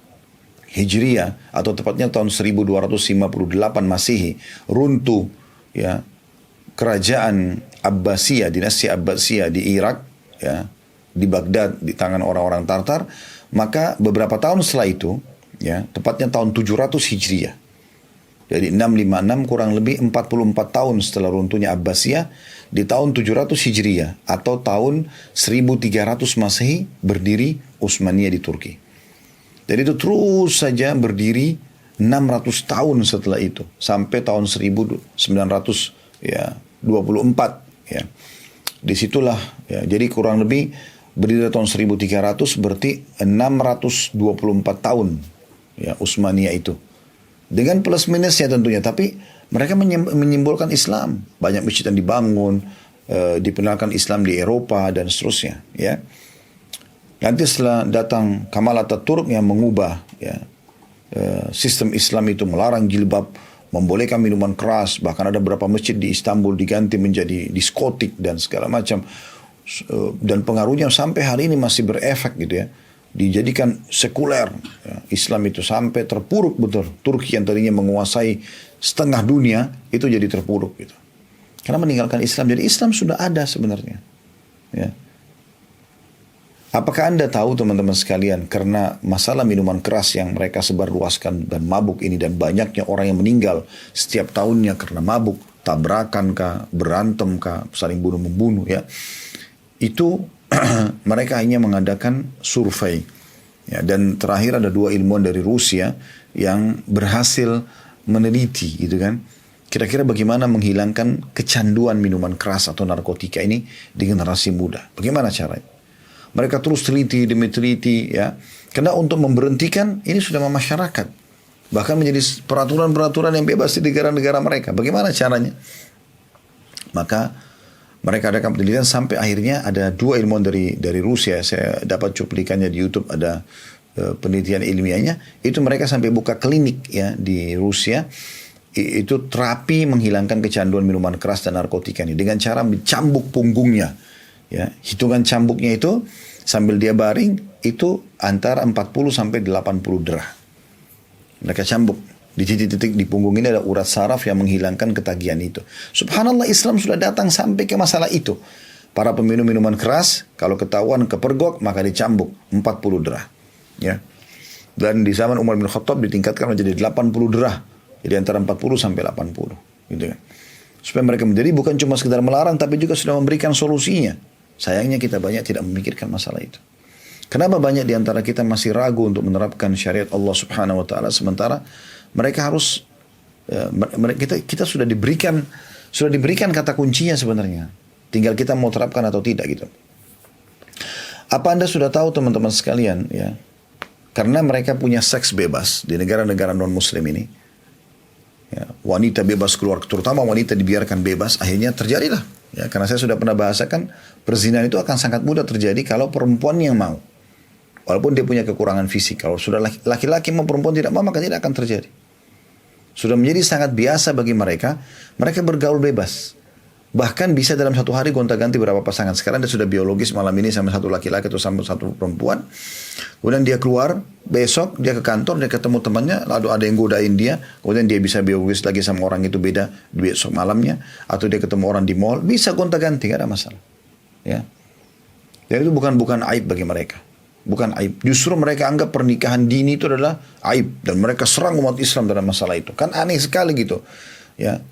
Hijriah atau tepatnya tahun 1258 Masehi runtuh ya kerajaan Abbasiyah, dinasti Abbasiyah di Irak ya, di Baghdad di tangan orang-orang Tartar, maka beberapa tahun setelah itu ya, tepatnya tahun 700 Hijriah. Jadi 656 kurang lebih 44 tahun setelah runtuhnya Abbasiyah, di tahun 700 Hijriah atau tahun 1300 Masehi berdiri Utsmaniyah di Turki. Jadi itu terus saja berdiri 600 tahun setelah itu sampai tahun 1924 ya. Disitulah ya, jadi kurang lebih berdiri tahun 1300 berarti 624 tahun ya Utsmaniyah itu. Dengan plus minusnya tentunya, tapi mereka menyimbolkan Islam. Banyak masjid yang dibangun, diperkenalkan Islam di Eropa dan seterusnya. Ya. Nanti setelah datang Kamal Ataturk yang mengubah ya, sistem Islam itu melarang jilbab, membolehkan minuman keras, bahkan ada beberapa masjid di Istanbul diganti menjadi diskotik dan segala macam. Dan pengaruhnya sampai hari ini masih berefek gitu ya. Dijadikan sekuler ya. Islam itu sampai terpuruk betul. Turki yang tadinya menguasai setengah dunia itu jadi terpuruk gitu. Karena meninggalkan Islam. Jadi Islam sudah ada sebenarnya. Ya. Apakah Anda tahu teman-teman sekalian, karena masalah minuman keras yang mereka sebarluaskan dan mabuk ini, dan banyaknya orang yang meninggal setiap tahunnya karena mabuk, tabrakan kah, berantem kah, saling bunuh-membunuh ya. Itu mereka hanya mengadakan survei. Ya, dan terakhir ada 2 ilmuwan dari Rusia yang berhasil meneliti gitu kan. Kira-kira bagaimana menghilangkan kecanduan minuman keras atau narkotika ini di generasi muda. Bagaimana caranya? Mereka terus teliti demi teliti ya. Karena untuk memberhentikan ini sudah memasyarakat. Bahkan menjadi peraturan-peraturan yang bebas di negara-negara mereka. Bagaimana caranya? Maka mereka adakan penelitian sampai akhirnya ada 2 ilmuwan dari Rusia. Saya dapat cuplikannya di YouTube, ada penelitian ilmiahnya. Itu mereka sampai buka klinik ya di Rusia. Itu terapi menghilangkan kecanduan minuman keras dan narkotika ini dengan cara mencambuk punggungnya. Ya, hitungan cambuknya itu sambil dia baring itu antara 40 sampai 80 derah. Mereka cambuk. Di titik-titik di punggung ini ada urat saraf yang menghilangkan ketagihan itu. Subhanallah, Islam sudah datang sampai ke masalah itu. Para peminum minuman keras, kalau ketahuan kepergok, maka dicambuk 40 derah. Ya. Dan di zaman Umar bin Khattab ditingkatkan menjadi 80 derah. Jadi antara 40 sampai 80. Gitu kan. Supaya mereka menjadi bukan cuma sekedar melarang, tapi juga sudah memberikan solusinya. Sayangnya kita banyak tidak memikirkan masalah itu. Kenapa banyak di antara kita masih ragu untuk menerapkan syariat Allah Subhanahu wa taala, sementara mereka harus kita sudah diberikan kata kuncinya sebenarnya. Tinggal kita mau terapkan atau tidak gitu. Apa Anda sudah tahu teman-teman sekalian ya? Karena mereka punya seks bebas di negara-negara non-muslim ini. Ya, wanita bebas keluar, terutama wanita dibiarkan bebas, akhirnya terjadilah. Ya, karena saya sudah pernah bahasakan, perzinahan itu akan sangat mudah terjadi kalau perempuan yang mau. Walaupun dia punya kekurangan fisik. Kalau sudah laki-laki mau, perempuan tidak mau, maka tidak akan terjadi. Sudah menjadi sangat biasa bagi mereka. Mereka bergaul bebas. Bahkan bisa dalam satu hari gonta-ganti berapa pasangan. Sekarang dia sudah biologis, malam ini sama satu laki-laki atau sama satu perempuan. Kemudian dia keluar, besok dia ke kantor, dia ketemu temannya, lalu ada yang godain dia. Kemudian dia bisa biologis lagi sama orang itu beda besok malamnya. Atau dia ketemu orang di mall, bisa gonta-ganti, gak ada masalah. Ya. Jadi itu bukan aib bagi mereka. Bukan aib. Justru mereka anggap pernikahan dini itu adalah aib. Dan mereka serang umat Islam dalam masalah itu. Kan aneh sekali gitu. Ya.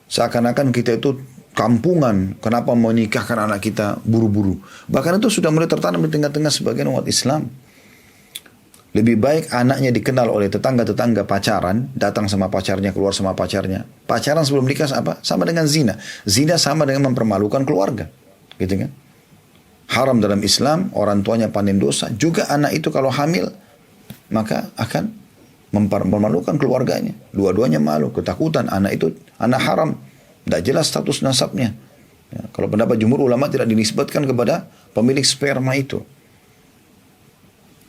Seakan-akan kita itu kampungan. Kenapa menikahkan anak kita buru-buru. Bahkan itu sudah mulai tertanam di tengah-tengah sebagian umat Islam. Lebih baik anaknya dikenal oleh tetangga-tetangga pacaran. Datang sama pacarnya, keluar sama pacarnya. Pacaran sebelum nikah apa? Sama dengan zina. Zina sama dengan mempermalukan keluarga. Gitu kan. Haram dalam Islam, orang tuanya panen dosa. Juga anak itu kalau hamil, maka akan mempermalukan keluarganya. Dua-duanya malu, ketakutan. Anak itu anak haram. Tidak jelas status nasabnya. Ya, kalau pendapat jumhur ulama tidak dinisbatkan kepada pemilik sperma itu.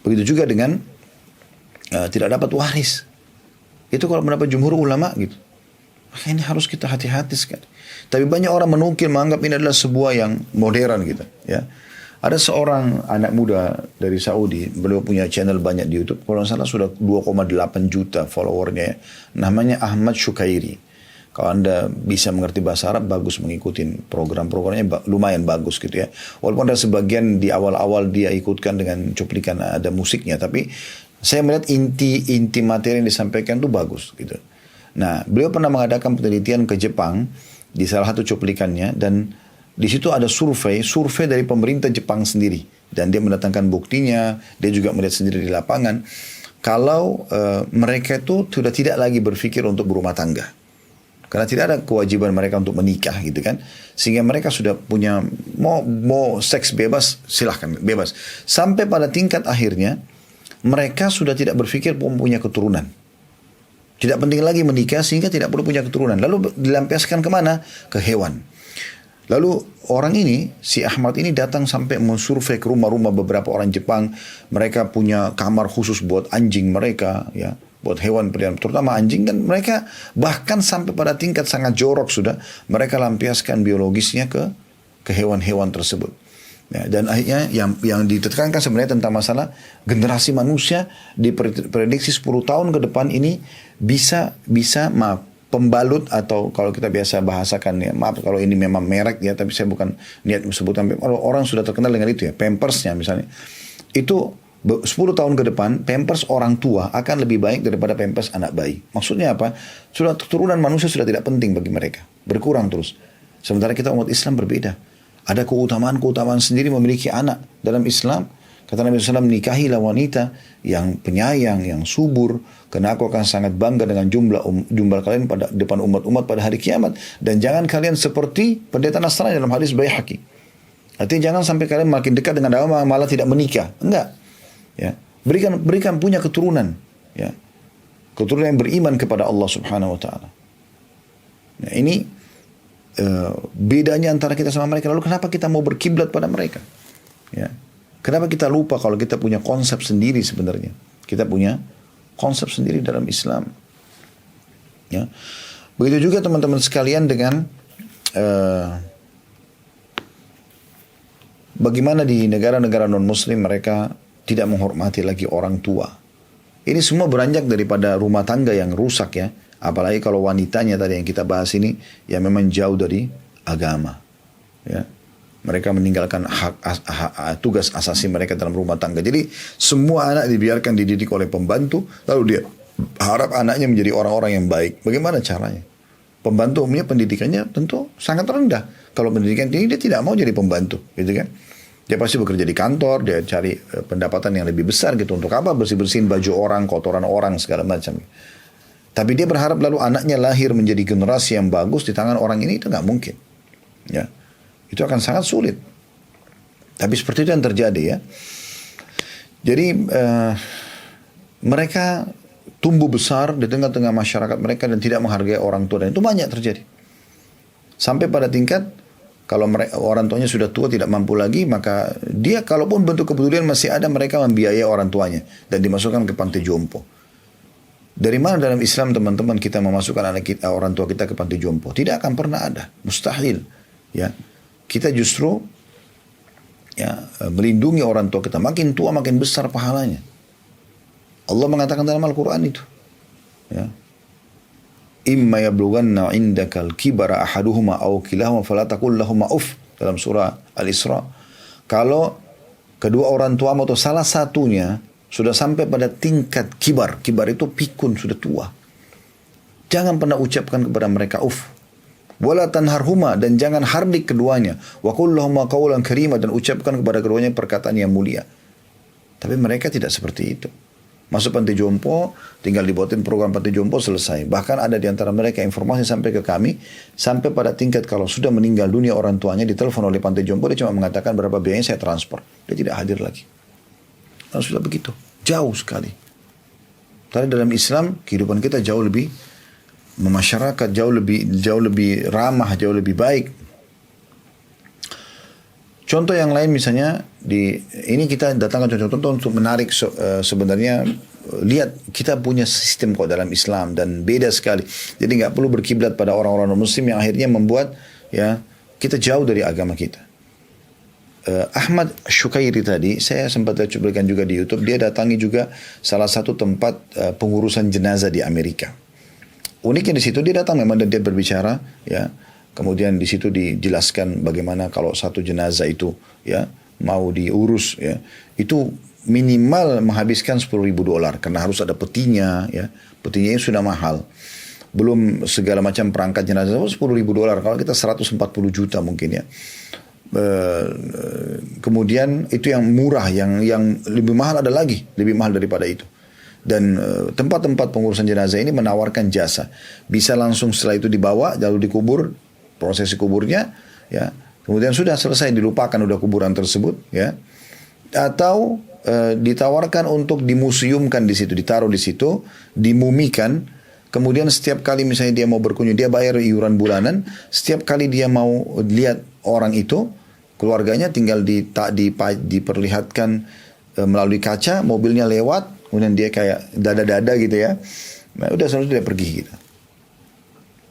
Begitu juga dengan tidak dapat waris. Itu kalau pendapat jumhur ulama gitu. Maka ini harus kita hati-hati sekali. Tapi banyak orang menukil menganggap ini adalah sebuah yang modern gitu. Ya. Ada seorang anak muda dari Saudi, beliau punya channel banyak di YouTube. Kalau nggak salah sudah 2,8 juta followernya. Ya. Namanya Ahmad Syukairi. Kalau Anda bisa mengerti bahasa Arab, bagus mengikuti program-programnya, lumayan bagus gitu ya. Walaupun ada sebagian di awal-awal dia ikutkan dengan cuplikan ada musiknya, tapi saya melihat inti materi yang disampaikan itu bagus gitu. Nah, beliau pernah mengadakan penelitian ke Jepang di salah satu cuplikannya, dan di situ ada survei dari pemerintah Jepang sendiri, dan dia mendatangkan buktinya, dia juga melihat sendiri di lapangan kalau mereka itu sudah tidak lagi berpikir untuk berumah tangga. Karena tidak ada kewajiban mereka untuk menikah gitu kan. Sehingga mereka sudah punya mau seks bebas, silahkan bebas. Sampai pada tingkat akhirnya mereka sudah tidak berpikir punya keturunan. Tidak penting lagi menikah sehingga tidak perlu punya keturunan. Lalu dilampiaskan kemana? Ke hewan. Lalu orang ini, si Ahmad ini datang sampai mensurvei ke rumah-rumah beberapa orang Jepang. Mereka punya kamar khusus buat anjing mereka, ya. buat hewan peliharaan, terutama anjing, kan mereka bahkan sampai pada tingkat sangat jorok sudah mereka lampiaskan biologisnya ke hewan-hewan tersebut. Ya, dan akhirnya yang ditekankan sebenarnya tentang masalah generasi manusia diprediksi 10 tahun ke depan ini bisa maaf, pembalut, atau kalau kita biasa bahasakan ya, maaf kalau ini memang merek ya, tapi saya bukan niat sebutkan, kalau orang sudah terkenal dengan itu ya, Pampersnya misalnya, itu 10 tahun ke depan Pampers orang tua akan lebih baik daripada Pampers anak bayi. Maksudnya apa? Sudah keturunan manusia sudah tidak penting bagi mereka, berkurang terus. Sementara kita umat Islam berbeda. Ada keutamaan sendiri memiliki anak dalam Islam. Kata Nabi SAW, nikahilah wanita yang penyayang, yang subur, karena aku akan sangat bangga dengan jumlah kalian pada depan umat-umat pada hari kiamat. Dan jangan kalian seperti pendeta Nasrani dalam hadis Baihaqi. Artinya jangan sampai kalian makin dekat dengan agama malah tidak menikah. Enggak. Ya, berikan punya keturunan, ya, keturunan yang beriman kepada Allah Subhanahu Wa Taala. Nah, ini bedanya antara kita sama mereka. Lalu kenapa kita mau berkiblat pada mereka? Ya, kenapa kita lupa kalau kita punya konsep sendiri sebenarnya? Kita punya konsep sendiri dalam Islam. Ya, begitu juga teman-teman sekalian dengan bagaimana di negara-negara non-Muslim mereka tidak menghormati lagi orang tua. Ini semua beranjak daripada rumah tangga yang rusak ya. Apalagi kalau wanitanya tadi yang kita bahas ini, yang memang jauh dari agama. Ya. Mereka meninggalkan tugas asasi mereka dalam rumah tangga. Jadi semua anak dibiarkan dididik oleh pembantu, lalu dia harap anaknya menjadi orang-orang yang baik. Bagaimana caranya? Pembantu umumnya pendidikannya tentu sangat rendah. Kalau pendidikan tinggi dia tidak mau jadi pembantu, gitu kan? Dia pasti bekerja di kantor, dia cari pendapatan yang lebih besar gitu. Untuk apa? Bersih-bersihin baju orang, kotoran orang, segala macam. Tapi dia berharap lalu anaknya lahir menjadi generasi yang bagus di tangan orang ini, itu nggak mungkin. Ya, itu akan sangat sulit. Tapi seperti itu yang terjadi ya. Jadi mereka tumbuh besar di tengah-tengah masyarakat mereka dan tidak menghargai orang tua, dan itu banyak terjadi. Sampai pada tingkat kalau orang tuanya sudah tua tidak mampu lagi, maka dia kalaupun bentuk kepedulian masih ada, mereka membiayai orang tuanya dan dimasukkan ke panti jompo. Dari mana dalam Islam teman-teman kita memasukkan anak kita, orang tua kita ke panti jompo? Tidak akan pernah ada, mustahil. Ya, kita justru ya melindungi orang tua kita. Makin tua makin besar pahalanya. Allah mengatakan dalam Al-Quran itu. Ya. Imma yablughanna indakal kibara ahaduhuma aw kilahuma fala taqul lahumā uff, dalam surah Al-Isra. Kalau kedua orang tua atau salah satunya sudah sampai pada tingkat kibar itu pikun, sudah tua, jangan pernah ucapkan kepada mereka uff. Wala tanharhuma, dan jangan hardik keduanya. Wa qul lahumā qawlan karīma, dan ucapkan kepada keduanya perkataan yang mulia. Tapi mereka tidak seperti itu. Masuk panti jompo, tinggal dibuatin program panti jompo, selesai. Bahkan ada di antara mereka informasi sampai ke kami, sampai pada tingkat kalau sudah meninggal dunia orang tuanya, ditelepon oleh panti jompo, dia cuma mengatakan berapa biayanya saya transfer. Dia tidak hadir lagi. Lalu sudah begitu, jauh sekali. Tapi dalam Islam, kehidupan kita jauh lebih memasyarakat, jauh lebih ramah, jauh lebih baik. Contoh yang lain misalnya, ini kita datangkan contoh-contoh untuk menarik sebenarnya, lihat kita punya sistem kok dalam Islam dan beda sekali. Jadi nggak perlu berkiblat pada orang-orang non-Muslim yang akhirnya membuat ya kita jauh dari agama kita. Ahmad Syukairi tadi, saya sempat cuplikan juga di YouTube, dia datangi juga salah satu tempat pengurusan jenazah di Amerika. Uniknya di situ dia datang memang dan dia berbicara ya. Kemudian di situ dijelaskan bagaimana kalau satu jenazah itu ya mau diurus ya, itu minimal menghabiskan $10.000 karena harus ada petinya ya. Petinya sudah mahal. Belum segala macam perangkat jenazah, $10.000. Kalau kita 140 juta mungkin ya. Kemudian itu yang murah, yang lebih mahal ada lagi, lebih mahal daripada itu. Dan tempat-tempat pengurusan jenazah ini menawarkan jasa. Bisa langsung setelah itu dibawa lalu dikubur, prosesi kuburnya ya, kemudian sudah selesai, dilupakan udah kuburan tersebut ya, atau ditawarkan untuk dimuseumkan di situ, ditaruh di situ, dimumikan. Kemudian setiap kali misalnya dia mau berkunjung, dia bayar iuran bulanan. Setiap kali dia mau lihat orang itu, keluarganya tinggal diperlihatkan melalui kaca, mobilnya lewat, kemudian dia kayak dada-dada gitu ya. Nah, udah selalu dia pergi gitu.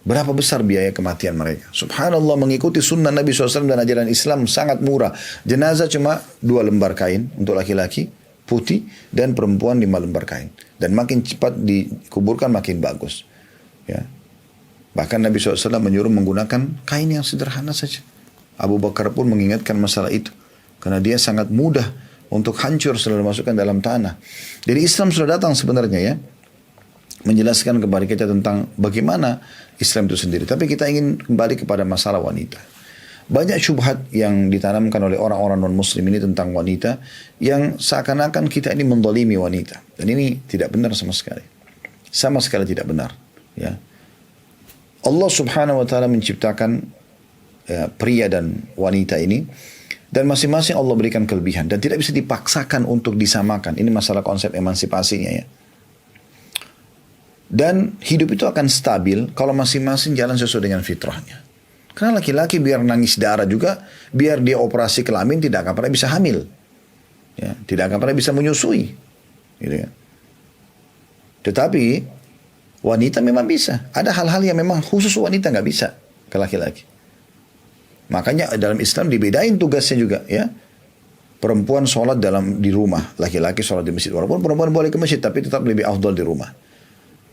Berapa besar biaya kematian mereka. Subhanallah, mengikuti sunnah Nabi SAW dan ajaran Islam sangat murah. Jenazah cuma 2 lembar kain untuk laki-laki, putih, dan perempuan 5 lembar kain. Dan makin cepat dikuburkan makin bagus. Ya. Bahkan Nabi SAW menyuruh menggunakan kain yang sederhana saja. Abu Bakar pun mengingatkan masalah itu. Karena dia sangat mudah untuk hancur setelah dimasukkan dalam tanah. Jadi Islam sudah datang sebenarnya ya, menjelaskan kepada kita tentang bagaimana Islam itu sendiri. Tapi kita ingin kembali kepada masalah wanita. Banyak syubhat yang ditanamkan oleh orang-orang non-muslim ini tentang wanita, yang seakan-akan kita ini mendolimi wanita. Dan ini tidak benar sama sekali. Sama sekali tidak benar. Ya. Allah subhanahu wa ta'ala menciptakan pria dan wanita ini, dan masing-masing Allah berikan kelebihan. Dan tidak bisa dipaksakan untuk disamakan. Ini masalah konsep emansipasinya ya. Dan hidup itu akan stabil kalau masing-masing jalan sesuai dengan fitrahnya. Karena laki-laki biar nangis darah juga, biar dia operasi kelamin tidak akan pernah bisa hamil. Ya, tidak akan pernah bisa menyusui. Gitu ya. Tetapi wanita memang bisa. Ada hal-hal yang memang khusus wanita nggak bisa ke laki-laki. Makanya dalam Islam dibedain tugasnya juga ya. Perempuan sholat di rumah, laki-laki sholat di masjid. Walaupun perempuan boleh ke masjid, tapi tetap lebih afdal di rumah.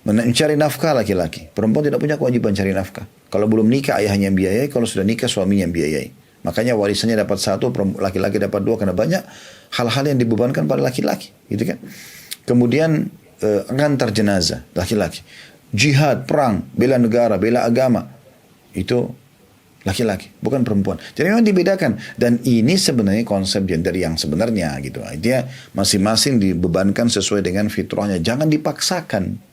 Mencari nafkah laki-laki. Perempuan tidak punya kewajiban cari nafkah. Kalau belum nikah ayahnya yang biayai, kalau sudah nikah suaminya yang biayai. Makanya warisannya dapat 1, laki-laki dapat 2, karena banyak hal-hal yang dibebankan pada laki-laki, gitu kan. Kemudian ngantar jenazah laki-laki. Jihad, perang, bela negara, bela agama, itu laki-laki, bukan perempuan. Jadi memang dibedakan. Dan ini sebenarnya konsep gender yang sebenarnya gitu. Dia masing-masing dibebankan sesuai dengan fitrahnya. Jangan dipaksakan.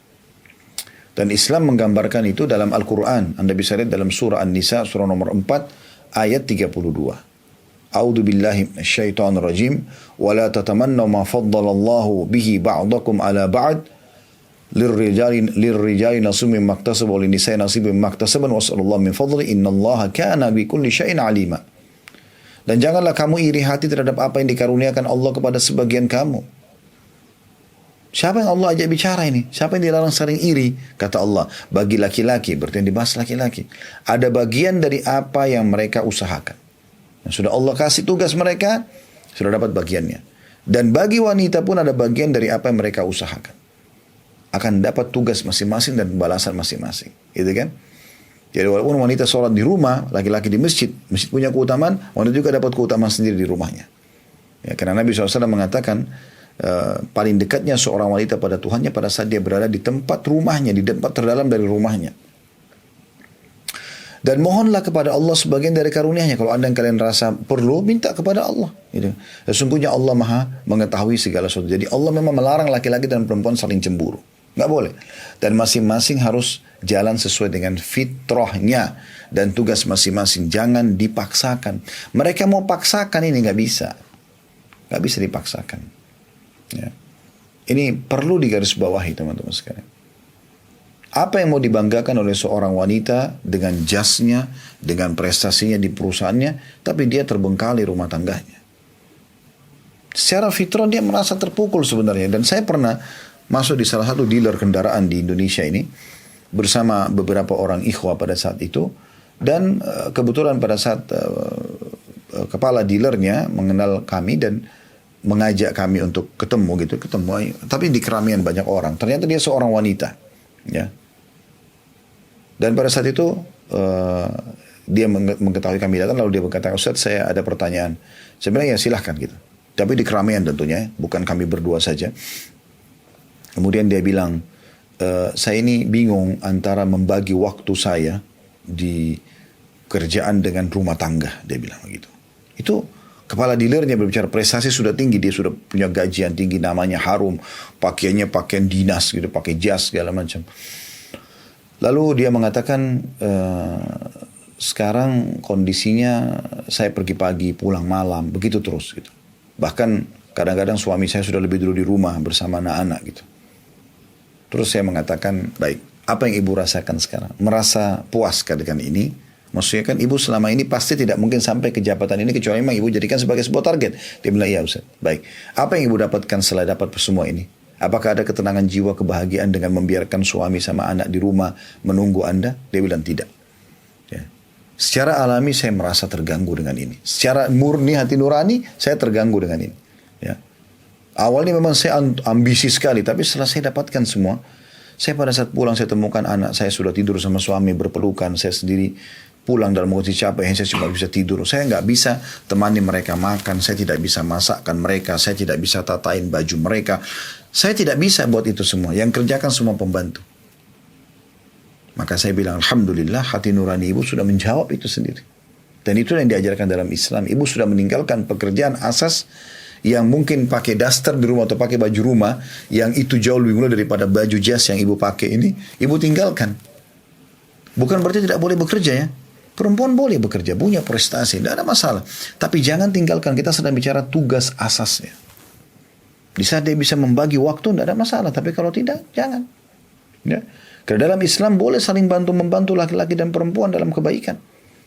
Dan Islam menggambarkan itu dalam Al-Quran. Anda bisa lihat dalam surah An-Nisa, surah nomor 4, ayat 32. A'udzu billahi minasyaitonir rajim. Wa la tatamannaw ma faddalallahu bihi ba'dakum ala ba'd. Lirrijali nasibun mimma iktasabu wa lin-nisa'i nasibun mimma iktasaban was'alullahu min fadli innallaha kana bikulli syai'in 'alima. Dan janganlah kamu iri hati terhadap apa yang dikaruniakan Allah kepada sebagian kamu. Siapa yang Allah ajak bicara ini? Siapa yang dilarang saling iri? Kata Allah, bagi laki-laki, berarti yang dibahas laki-laki. Ada bagian dari apa yang mereka usahakan. Nah, sudah Allah kasih tugas mereka, sudah dapat bagiannya. Dan bagi wanita pun ada bagian dari apa yang mereka usahakan. Akan dapat tugas masing-masing dan balasan masing-masing. Gitu kan? Jadi walaupun wanita sholat di rumah, laki-laki di masjid, masjid punya keutamaan, wanita juga dapat keutamaan sendiri di rumahnya. Ya, karena Nabi SAW mengatakan, paling dekatnya seorang wanita pada Tuhannya pada saat dia berada di tempat rumahnya, di tempat terdalam dari rumahnya. Dan mohonlah kepada Allah sebagian dari karunia-Nya. Kalau anda yang kalian rasa perlu, minta kepada Allah. Gitu. Sesungguhnya Allah maha mengetahui segala sesuatu. Jadi Allah memang melarang laki-laki dan perempuan saling cemburu. Nggak boleh. Dan masing-masing harus jalan sesuai dengan fitrahnya. Dan tugas masing-masing. Jangan dipaksakan. Mereka mau paksakan ini nggak bisa. Nggak bisa dipaksakan. Ya. Ini perlu digarisbawahi teman-teman sekalian. Apa yang mau dibanggakan oleh seorang wanita dengan jasnya, dengan prestasinya di perusahaannya, tapi dia terbengkalai rumah tangganya. Secara fitrah dia merasa terpukul sebenarnya. Dan saya pernah masuk di salah satu dealer kendaraan di Indonesia ini bersama beberapa orang ikhwah pada saat itu. Dan kebetulan pada saat kepala dealernya mengenal kami dan mengajak kami untuk ketemu, tapi di keramaian banyak orang. Ternyata dia seorang wanita, ya. Dan pada saat itu dia mengetahui kami datang, lalu dia berkata, Ustaz, saya ada pertanyaan. Sebenarnya ya silahkan gitu. Tapi di keramaian tentunya, bukan kami berdua saja. Kemudian dia bilang, saya ini bingung antara membagi waktu saya di kerjaan dengan rumah tangga, dia bilang begitu. Itu kepala dealernya berbicara, prestasi sudah tinggi, dia sudah punya gajian tinggi, namanya harum, pakaiannya pakaian dinas gitu, pakai jas segala macam. Lalu dia mengatakan, sekarang kondisinya saya pergi pagi, pulang malam, begitu terus gitu. Bahkan kadang-kadang suami saya sudah lebih dulu di rumah bersama anak-anak gitu. Terus saya mengatakan, baik, apa yang ibu rasakan sekarang? Merasa puaskah dengan ini? Maksudnya kan ibu selama ini pasti tidak mungkin sampai ke jabatan ini kecuali memang ibu jadikan sebagai sebuah target. Dia bilang, iya Ustaz. Baik. Apa yang ibu dapatkan setelah dapat semua ini? Apakah ada ketenangan jiwa, kebahagiaan dengan membiarkan suami sama anak di rumah menunggu Anda? Dia bilang tidak. Ya. Secara alami saya merasa terganggu dengan ini. Secara murni hati nurani saya terganggu dengan ini. Ya. Awalnya memang saya ambisi sekali, tapi setelah saya dapatkan semua, saya pada saat pulang saya temukan anak saya sudah tidur sama suami berpelukan, saya sendiri pulang dalam kondisi capek, saya cuma bisa tidur. Saya nggak bisa temani mereka makan, saya tidak bisa masakkan mereka, saya tidak bisa tatain baju mereka. Saya tidak bisa buat itu semua. Yang kerjakan semua pembantu. Maka saya bilang, alhamdulillah hati nurani ibu sudah menjawab itu sendiri. Dan itu yang diajarkan dalam Islam. Ibu sudah meninggalkan pekerjaan asas yang mungkin pakai daster di rumah atau pakai baju rumah, yang itu jauh lebih mulia daripada baju jas yang ibu pakai ini, ibu tinggalkan. Bukan berarti tidak boleh bekerja ya. Perempuan boleh bekerja, punya prestasi, tidak ada masalah. Tapi jangan tinggalkan, kita sedang bicara tugas asasnya. Di saat dia bisa membagi waktu, tidak ada masalah. Tapi kalau tidak, jangan. Ya. Karena dalam Islam boleh saling bantu-membantu laki-laki dan perempuan dalam kebaikan.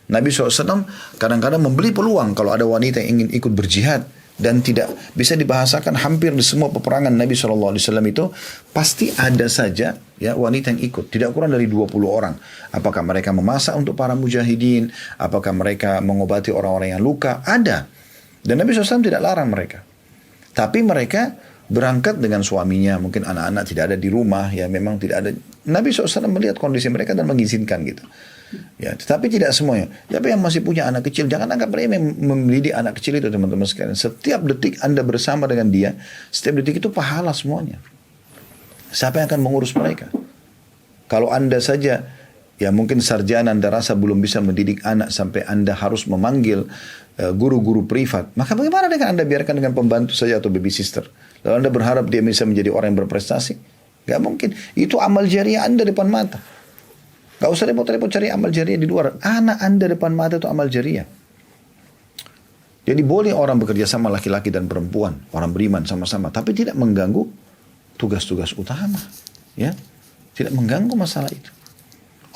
Nabi SAW kadang-kadang memberi peluang kalau ada wanita yang ingin ikut berjihad. Dan tidak bisa dibahasakan hampir di semua peperangan Nabi SAW itu pasti ada saja ya wanita yang ikut. Tidak kurang dari 20 orang. Apakah mereka memasak untuk para mujahidin? Apakah mereka mengobati orang-orang yang luka? Ada. Dan Nabi SAW tidak larang mereka. Tapi mereka berangkat dengan suaminya. Mungkin anak-anak tidak ada di rumah. Ya memang tidak ada. Nabi SAW melihat kondisi mereka dan mengizinkan gitu. Ya, tetapi tidak semuanya. Tapi yang masih punya anak kecil, jangan anggap remeh mendidik anak kecil itu teman-teman sekalian. Setiap detik Anda bersama dengan dia, setiap detik itu pahala semuanya. Siapa yang akan mengurus mereka? Kalau Anda saja, ya mungkin sarjana Anda rasa belum bisa mendidik anak sampai Anda harus memanggil guru-guru privat. Maka bagaimana dengan Anda biarkan dengan pembantu saja atau baby sister? Lalu Anda berharap dia bisa menjadi orang yang berprestasi? Gak mungkin. Itu amal jariah Anda depan mata. Gak usah repot-repot cari amal jariah di luar. Anak Anda depan mata itu amal jariah. Jadi boleh orang bekerja sama laki-laki dan perempuan. Orang beriman sama-sama. Tapi tidak mengganggu tugas-tugas utama. Ya, tidak mengganggu masalah itu.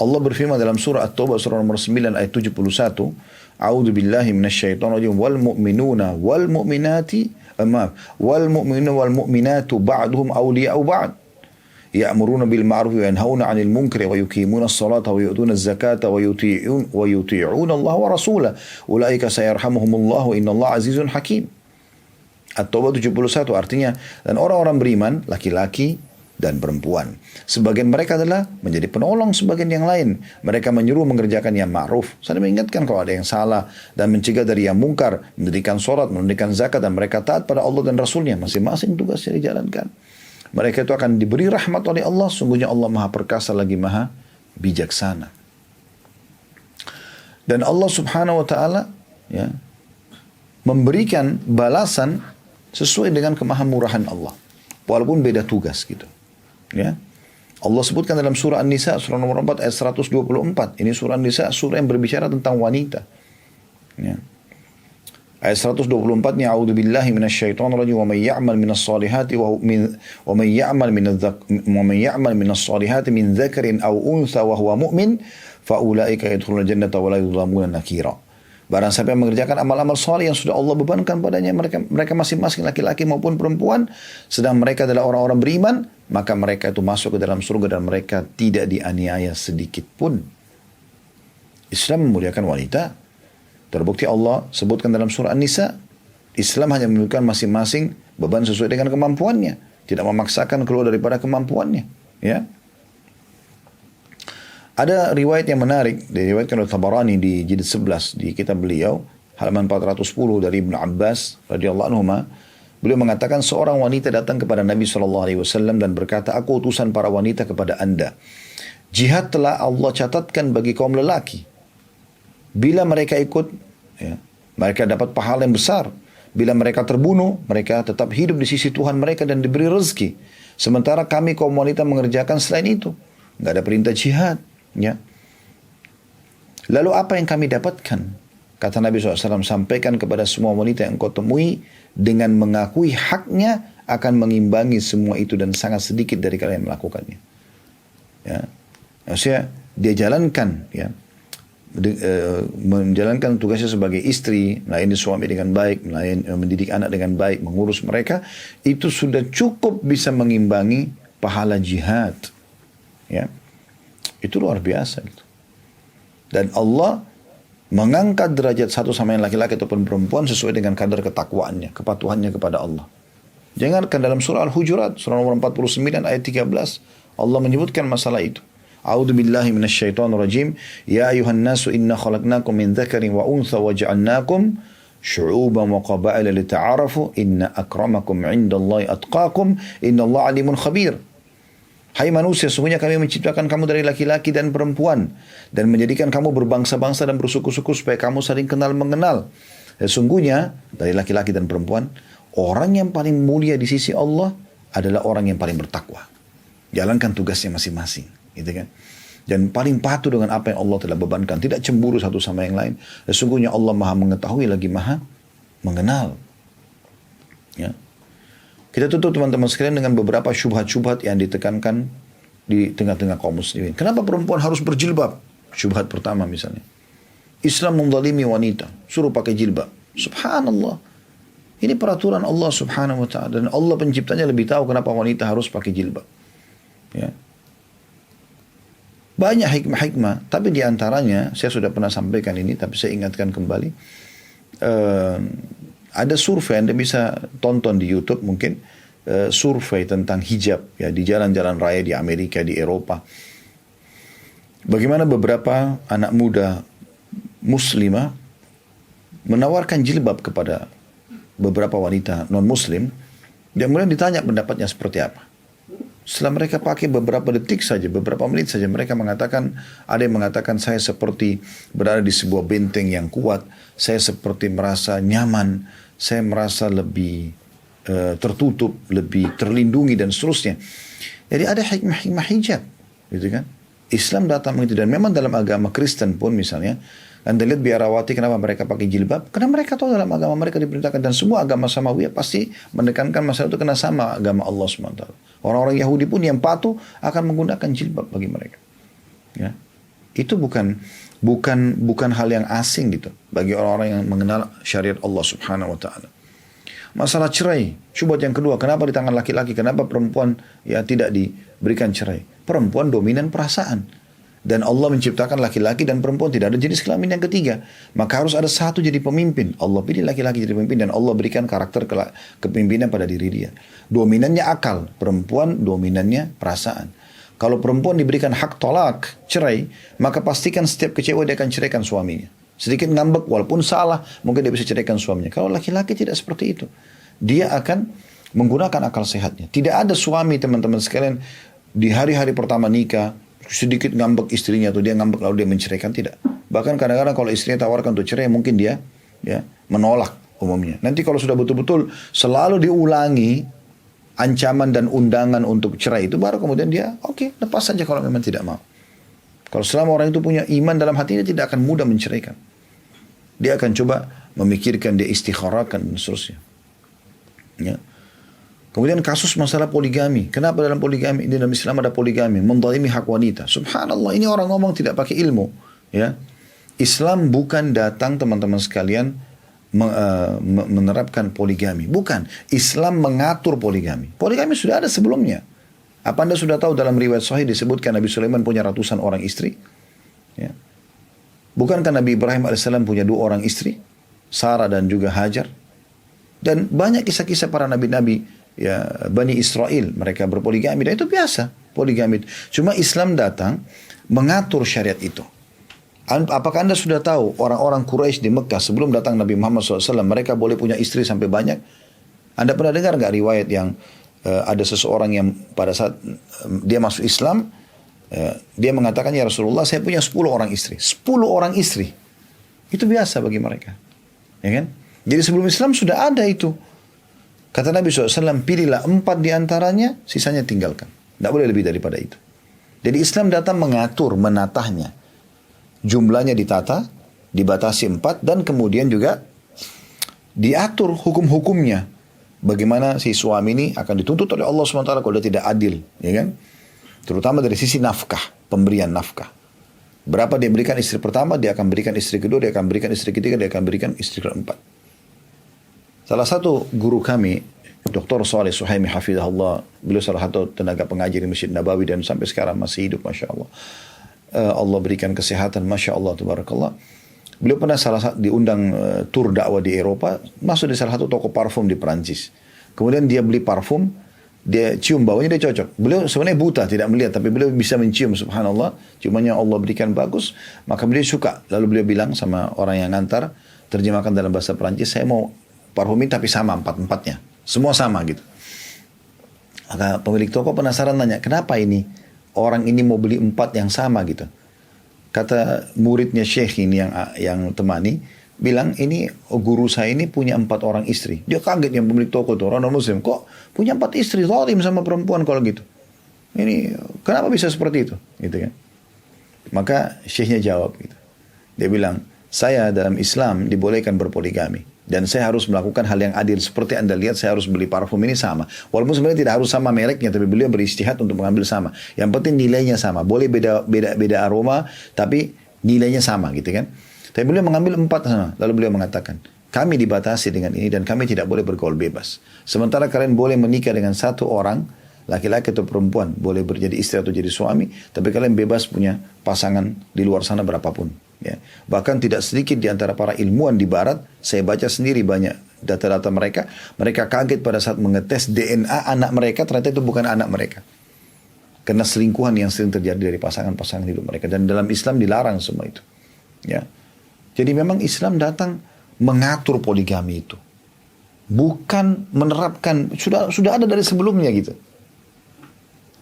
Allah berfirman dalam surah At-Taubah surah nomor 9 ayat 71. A'udzu billahi minasyaitonir rajim. Wal mu'minuna wal mu'minati. Wal mu'minuna wal mu'minatu ba'duhum awliya'u ba'd. يأمرون بالمعروف وينهون عن المنكر ويقيمون الصلاة ويؤتون الزكاة ويطيعون الله ورسوله أولئك سيرحمهم الله إن الله عزيز حكيم. At-Taubah 71 artinya dan orang-orang beriman laki-laki dan perempuan sebagian mereka adalah menjadi penolong sebagian yang lain. Mereka menyuruh mengerjakan yang ma'ruf, saling mengingatkan kalau ada yang salah dan mencegah dari yang mungkar, mendirikan sholat, menunaikan zakat dan mereka taat pada Allah dan Rasulnya. Masing-masing tugasnya dijalankan. Mereka itu akan diberi rahmat oleh Allah. Sungguhnya Allah maha perkasa lagi maha bijaksana. Dan Allah subhanahu wa ta'ala ya, memberikan balasan sesuai dengan kemahamurahan Allah. Walaupun beda tugas gitu. Ya. Allah sebutkan dalam surah An-Nisa, surah nomor 4 ayat 124. Ini surah An-Nisa, surah yang berbicara tentang wanita. Ya. Ayat 124-nya A'udzu billahi minasyaitonir rajim wa may ya'mal minas solihati wa man ya'mal minas solihati min dzakarin aw untha wa huwa mu'min fa ulaika yadkhuluna jannata wa la yudlamuna nakira. Barang siapa yang mengerjakan amal-amal saleh yang sudah Allah bebankan padanya, mereka masing-masing laki-laki maupun perempuan, sedang mereka adalah orang-orang beriman, maka mereka itu masuk ke dalam surga dan mereka tidak dianiaya sedikit pun. Islam memuliakan wanita. Terbukti Allah sebutkan dalam surah An-Nisa, Islam hanya menunjukkan masing-masing beban sesuai dengan kemampuannya, tidak memaksakan keluar daripada kemampuannya. Ya. Ada riwayat yang menarik, diriwayatkan oleh Tabarani di jilid 11 di kitab beliau, halaman 410 dari Ibnu Abbas radhiyallahu anhu. Beliau mengatakan seorang wanita datang kepada Nabi SAW dan berkata, aku utusan para wanita kepada anda. Jihad telah Allah catatkan bagi kaum lelaki. Bila mereka ikut, ya, mereka dapat pahala yang besar. Bila mereka terbunuh, mereka tetap hidup di sisi Tuhan mereka dan diberi rezeki. Sementara kami kaum wanita mengerjakan selain itu. Nggak ada perintah jihad. Ya. Lalu apa yang kami dapatkan? Kata Nabi SAW, sampaikan kepada semua wanita yang kau temui dengan mengakui haknya akan mengimbangi semua itu dan sangat sedikit dari kalian melakukannya. Ya. Maksudnya dia jalankan, ya. menjalankan tugasnya sebagai istri, melayani suami dengan baik, mendidik anak dengan baik, mengurus mereka, itu sudah cukup bisa mengimbangi pahala jihad. Ya, itu luar biasa. Gitu. Dan Allah mengangkat derajat satu sama yang laki-laki ataupun perempuan sesuai dengan kadar ketakwaannya, kepatuhannya kepada Allah. Jangankan dalam surah Al-Hujurat, surah nomor 49 ayat 13, Allah menyebutkan masalah itu. A'udzu billahi minasyaitonir rajim. Ya ayuhan nasu inna khalaqnakum min dzakarin wa untha wa ja'alnakum syu'uban wa qaba'ila lita'arafu inna akramakum 'indallahi atqakum innallaha 'alimun khabir. Hai manusia, sesungguhnya kami menciptakan kamu dari laki-laki dan perempuan dan menjadikan kamu berbangsa-bangsa dan bersuku-suku supaya kamu saling kenal mengenal. Sesungguhnya dari laki-laki dan perempuan, orang yang paling mulia di sisi Allah adalah orang yang paling bertakwa. Jalankan tugasnya masing-masing, gitu kan? Dan paling patuh dengan apa yang Allah telah bebankan, tidak cemburu satu sama yang lain. Sesungguhnya Allah Maha mengetahui lagi Maha mengenal. Ya. Kita tutup teman-teman sekalian dengan beberapa syubhat-syubhat yang ditekankan di tengah-tengah kaum muslimin. Kenapa perempuan harus berjilbab? Syubhat pertama misalnya. Islam menzalimi wanita, suruh pakai jilbab. Subhanallah. Ini peraturan Allah subhanahu wa ta'ala. Dan Allah penciptanya lebih tahu kenapa wanita harus pakai jilbab. Ya. Banyak hikmah-hikmah. Tapi diantaranya, saya sudah pernah sampaikan ini, tapi saya ingatkan kembali. Ada survei, Anda bisa tonton di YouTube mungkin, survei tentang hijab ya di jalan-jalan raya di Amerika, di Eropa. Bagaimana beberapa anak muda muslimah menawarkan jilbab kepada beberapa wanita non-muslim, dan kemudian ditanya pendapatnya seperti apa. Setelah mereka pakai beberapa detik saja, beberapa menit saja, mereka mengatakan, ada yang mengatakan saya seperti berada di sebuah benteng yang kuat, saya seperti merasa nyaman, saya merasa lebih tertutup, lebih terlindungi dan seterusnya. Jadi ada hikmah-hikmah hijab, gitu kan? Islam datang begitu, dan memang dalam agama Kristen pun misalnya, Anda lihat biarawati kenapa mereka pakai jilbab? Karena mereka tahu dalam agama mereka diperintahkan, dan semua agama samawiyah pasti menekankan masalah itu kena sama agama Allah SWT. Orang-orang Yahudi pun yang patuh akan menggunakan jilbab bagi mereka. Ya. Itu bukan hal yang asing gitu bagi orang-orang yang mengenal syariat Allah Subhanahu wa taala. Masalah cerai, syubhat yang kedua, kenapa di tangan laki-laki, kenapa perempuan ya tidak diberikan cerai? Perempuan dominan perasaan. Dan Allah menciptakan laki-laki dan perempuan, tidak ada jenis kelamin yang ketiga. Maka harus ada satu jadi pemimpin. Allah pilih laki-laki jadi pemimpin dan Allah berikan karakter kepemimpinan pada diri dia. Dominannya akal, perempuan dominannya perasaan. Kalau perempuan diberikan hak tolak, cerai, maka pastikan setiap kecewa dia akan ceraikan suaminya. Sedikit ngambek walaupun salah, mungkin dia bisa ceraikan suaminya. Kalau laki-laki tidak seperti itu. Dia akan menggunakan akal sehatnya. Tidak ada suami teman-teman sekalian di hari-hari pertama nikah, sedikit ngambek istrinya atau dia ngambek lalu dia menceraikan, tidak. Bahkan kadang-kadang kalau istrinya tawarkan untuk cerai, mungkin dia ya menolak umumnya. Nanti kalau sudah betul-betul selalu diulangi ancaman dan undangan untuk cerai itu, baru kemudian dia oke, lepas saja kalau memang tidak mau. Kalau selama orang itu punya iman dalam hatinya, tidak akan mudah menceraikan. Dia akan coba memikirkan, dia istikharakan dan seterusnya. Ya. Kemudian kasus masalah poligami. Kenapa dalam poligami, di dalam Islam ada poligami? Menzalimi hak wanita. Subhanallah, ini orang ngomong tidak pakai ilmu. Ya. Islam bukan datang teman-teman sekalian menerapkan poligami. Bukan. Islam mengatur poligami. Poligami sudah ada sebelumnya. Apa Anda sudah tahu dalam riwayat sahih disebutkan Nabi Sulaiman punya ratusan orang istri? Ya. Bukankah Nabi Ibrahim AS punya 2 orang istri? Sarah dan juga Hajar. Dan banyak kisah-kisah para nabi-nabi ya Bani Israel, mereka berpoligami, dan itu biasa poligami. Cuma Islam datang mengatur syariat itu. Apakah Anda sudah tahu orang-orang Quraisy di Mekah sebelum datang Nabi Muhammad SAW mereka boleh punya istri sampai banyak? Anda pernah dengar nggak riwayat yang ada seseorang yang pada saat dia masuk Islam dia mengatakan, ya Rasulullah saya punya 10 orang istri. 10 orang istri itu biasa bagi mereka, ya kan? Jadi sebelum Islam sudah ada itu. Kata Nabi SAW, pilihlah 4 diantaranya, sisanya tinggalkan. Tidak boleh lebih daripada itu. Jadi Islam datang mengatur, menatahnya. Jumlahnya ditata, dibatasi 4, dan kemudian juga diatur hukum-hukumnya. Bagaimana si suami ini akan dituntut oleh Allah SWT kalau dia tidak adil. Ya kan? Terutama dari sisi nafkah, pemberian nafkah. Berapa dia berikan istri pertama, dia akan berikan istri kedua, dia akan berikan istri ketiga, dia akan berikan istri keempat. Salah satu guru kami, Dr. Saleh Suhaimi Hafizahullah, beliau salah satu tenaga pengajar di Masjid Nabawi dan sampai sekarang masih hidup, Masya Allah. Allah berikan kesehatan, Masya Allah, Tabarakallah. Beliau pernah diundang tur dakwah di Eropa, masuk di salah satu toko parfum di Perancis. Kemudian dia beli parfum, dia cium baunya, dia cocok. Beliau sebenarnya buta, tidak melihat, tapi beliau bisa mencium, subhanallah. Ciumannya Allah berikan bagus, maka beliau suka. Lalu beliau bilang sama orang yang ngantar, terjemahkan dalam bahasa Perancis, saya mau parfum ini tapi sama, empat-empatnya. Semua sama gitu. Maka pemilik toko penasaran nanya, kenapa ini? Orang ini mau beli 4 yang sama gitu. Kata muridnya Syekh ini yang temani, bilang ini guru saya ini punya 4 orang istri. Dia kaget yang pemilik toko itu, orang non-muslim. Kok punya 4 istri, zalim sama perempuan kalau gitu. Ini kenapa bisa seperti itu? Gitu kan. Maka Syekhnya jawab gitu. Dia bilang, saya dalam Islam dibolehkan berpoligami. Dan saya harus melakukan hal yang adil. Seperti Anda lihat, saya harus beli parfum ini sama. Walaupun sebenarnya tidak harus sama mereknya, tapi beliau beristihad untuk mengambil sama. Yang penting nilainya sama. Boleh beda aroma, tapi nilainya sama gitu kan. Tapi beliau mengambil 4 sama. Lalu beliau mengatakan, kami dibatasi dengan ini dan kami tidak boleh bergaul bebas. Sementara kalian boleh menikah dengan 1 orang, laki-laki atau perempuan, boleh berjadi istri atau jadi suami, tapi kalian bebas punya pasangan di luar sana berapapun. Ya. Bahkan tidak sedikit di antara para ilmuwan di barat, saya baca sendiri banyak data-data mereka kaget pada saat mengetes DNA anak mereka, ternyata itu bukan anak mereka. Karena selingkuhan yang sering terjadi dari pasangan-pasangan hidup mereka. Dan dalam Islam dilarang semua itu. Ya. Jadi memang Islam datang mengatur poligami itu. Bukan menerapkan, sudah ada dari sebelumnya gitu.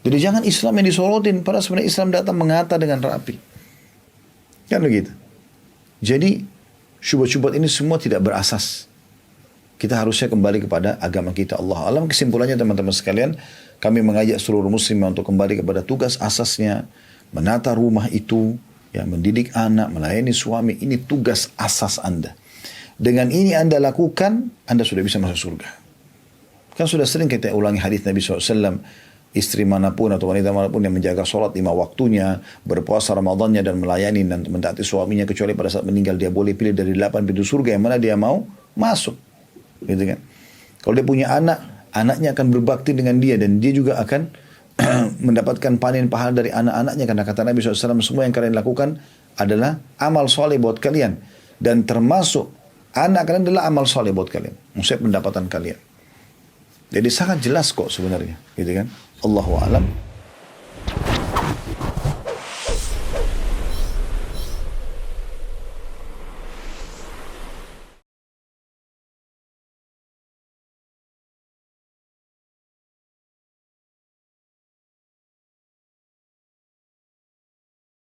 Jadi jangan Islam yang disorotin, padahal sebenarnya Islam datang mengatur dengan rapi. Kan begitu. Jadi syubhat-syubhat ini semua tidak berasas. Kita harusnya kembali kepada agama kita. Allah alam. Kesimpulannya teman-teman sekalian, kami mengajak seluruh muslim untuk kembali kepada tugas asasnya, menata rumah itu, ya, mendidik anak, melayani suami. Ini tugas asas Anda. Dengan ini Anda lakukan, Anda sudah bisa masuk surga. Kan sudah sering kita ulangi hadis Nabi SAW. Istri manapun atau wanita manapun yang menjaga sholat 5 waktunya, berpuasa Ramadannya dan melayani dan mentaati suaminya, kecuali pada saat meninggal dia boleh pilih dari 8 pintu surga yang mana dia mau masuk. Gitu kan. Kalau dia punya anak, anaknya akan berbakti dengan dia dan dia juga akan mendapatkan panen pahala dari anak-anaknya, karena kata Nabi SAW, semua yang kalian lakukan adalah amal soleh buat kalian, dan termasuk anak kalian adalah amal soleh buat kalian, maksudnya pendapatan kalian. Jadi sangat jelas kok sebenarnya, gitu kan. Allahu a'lam.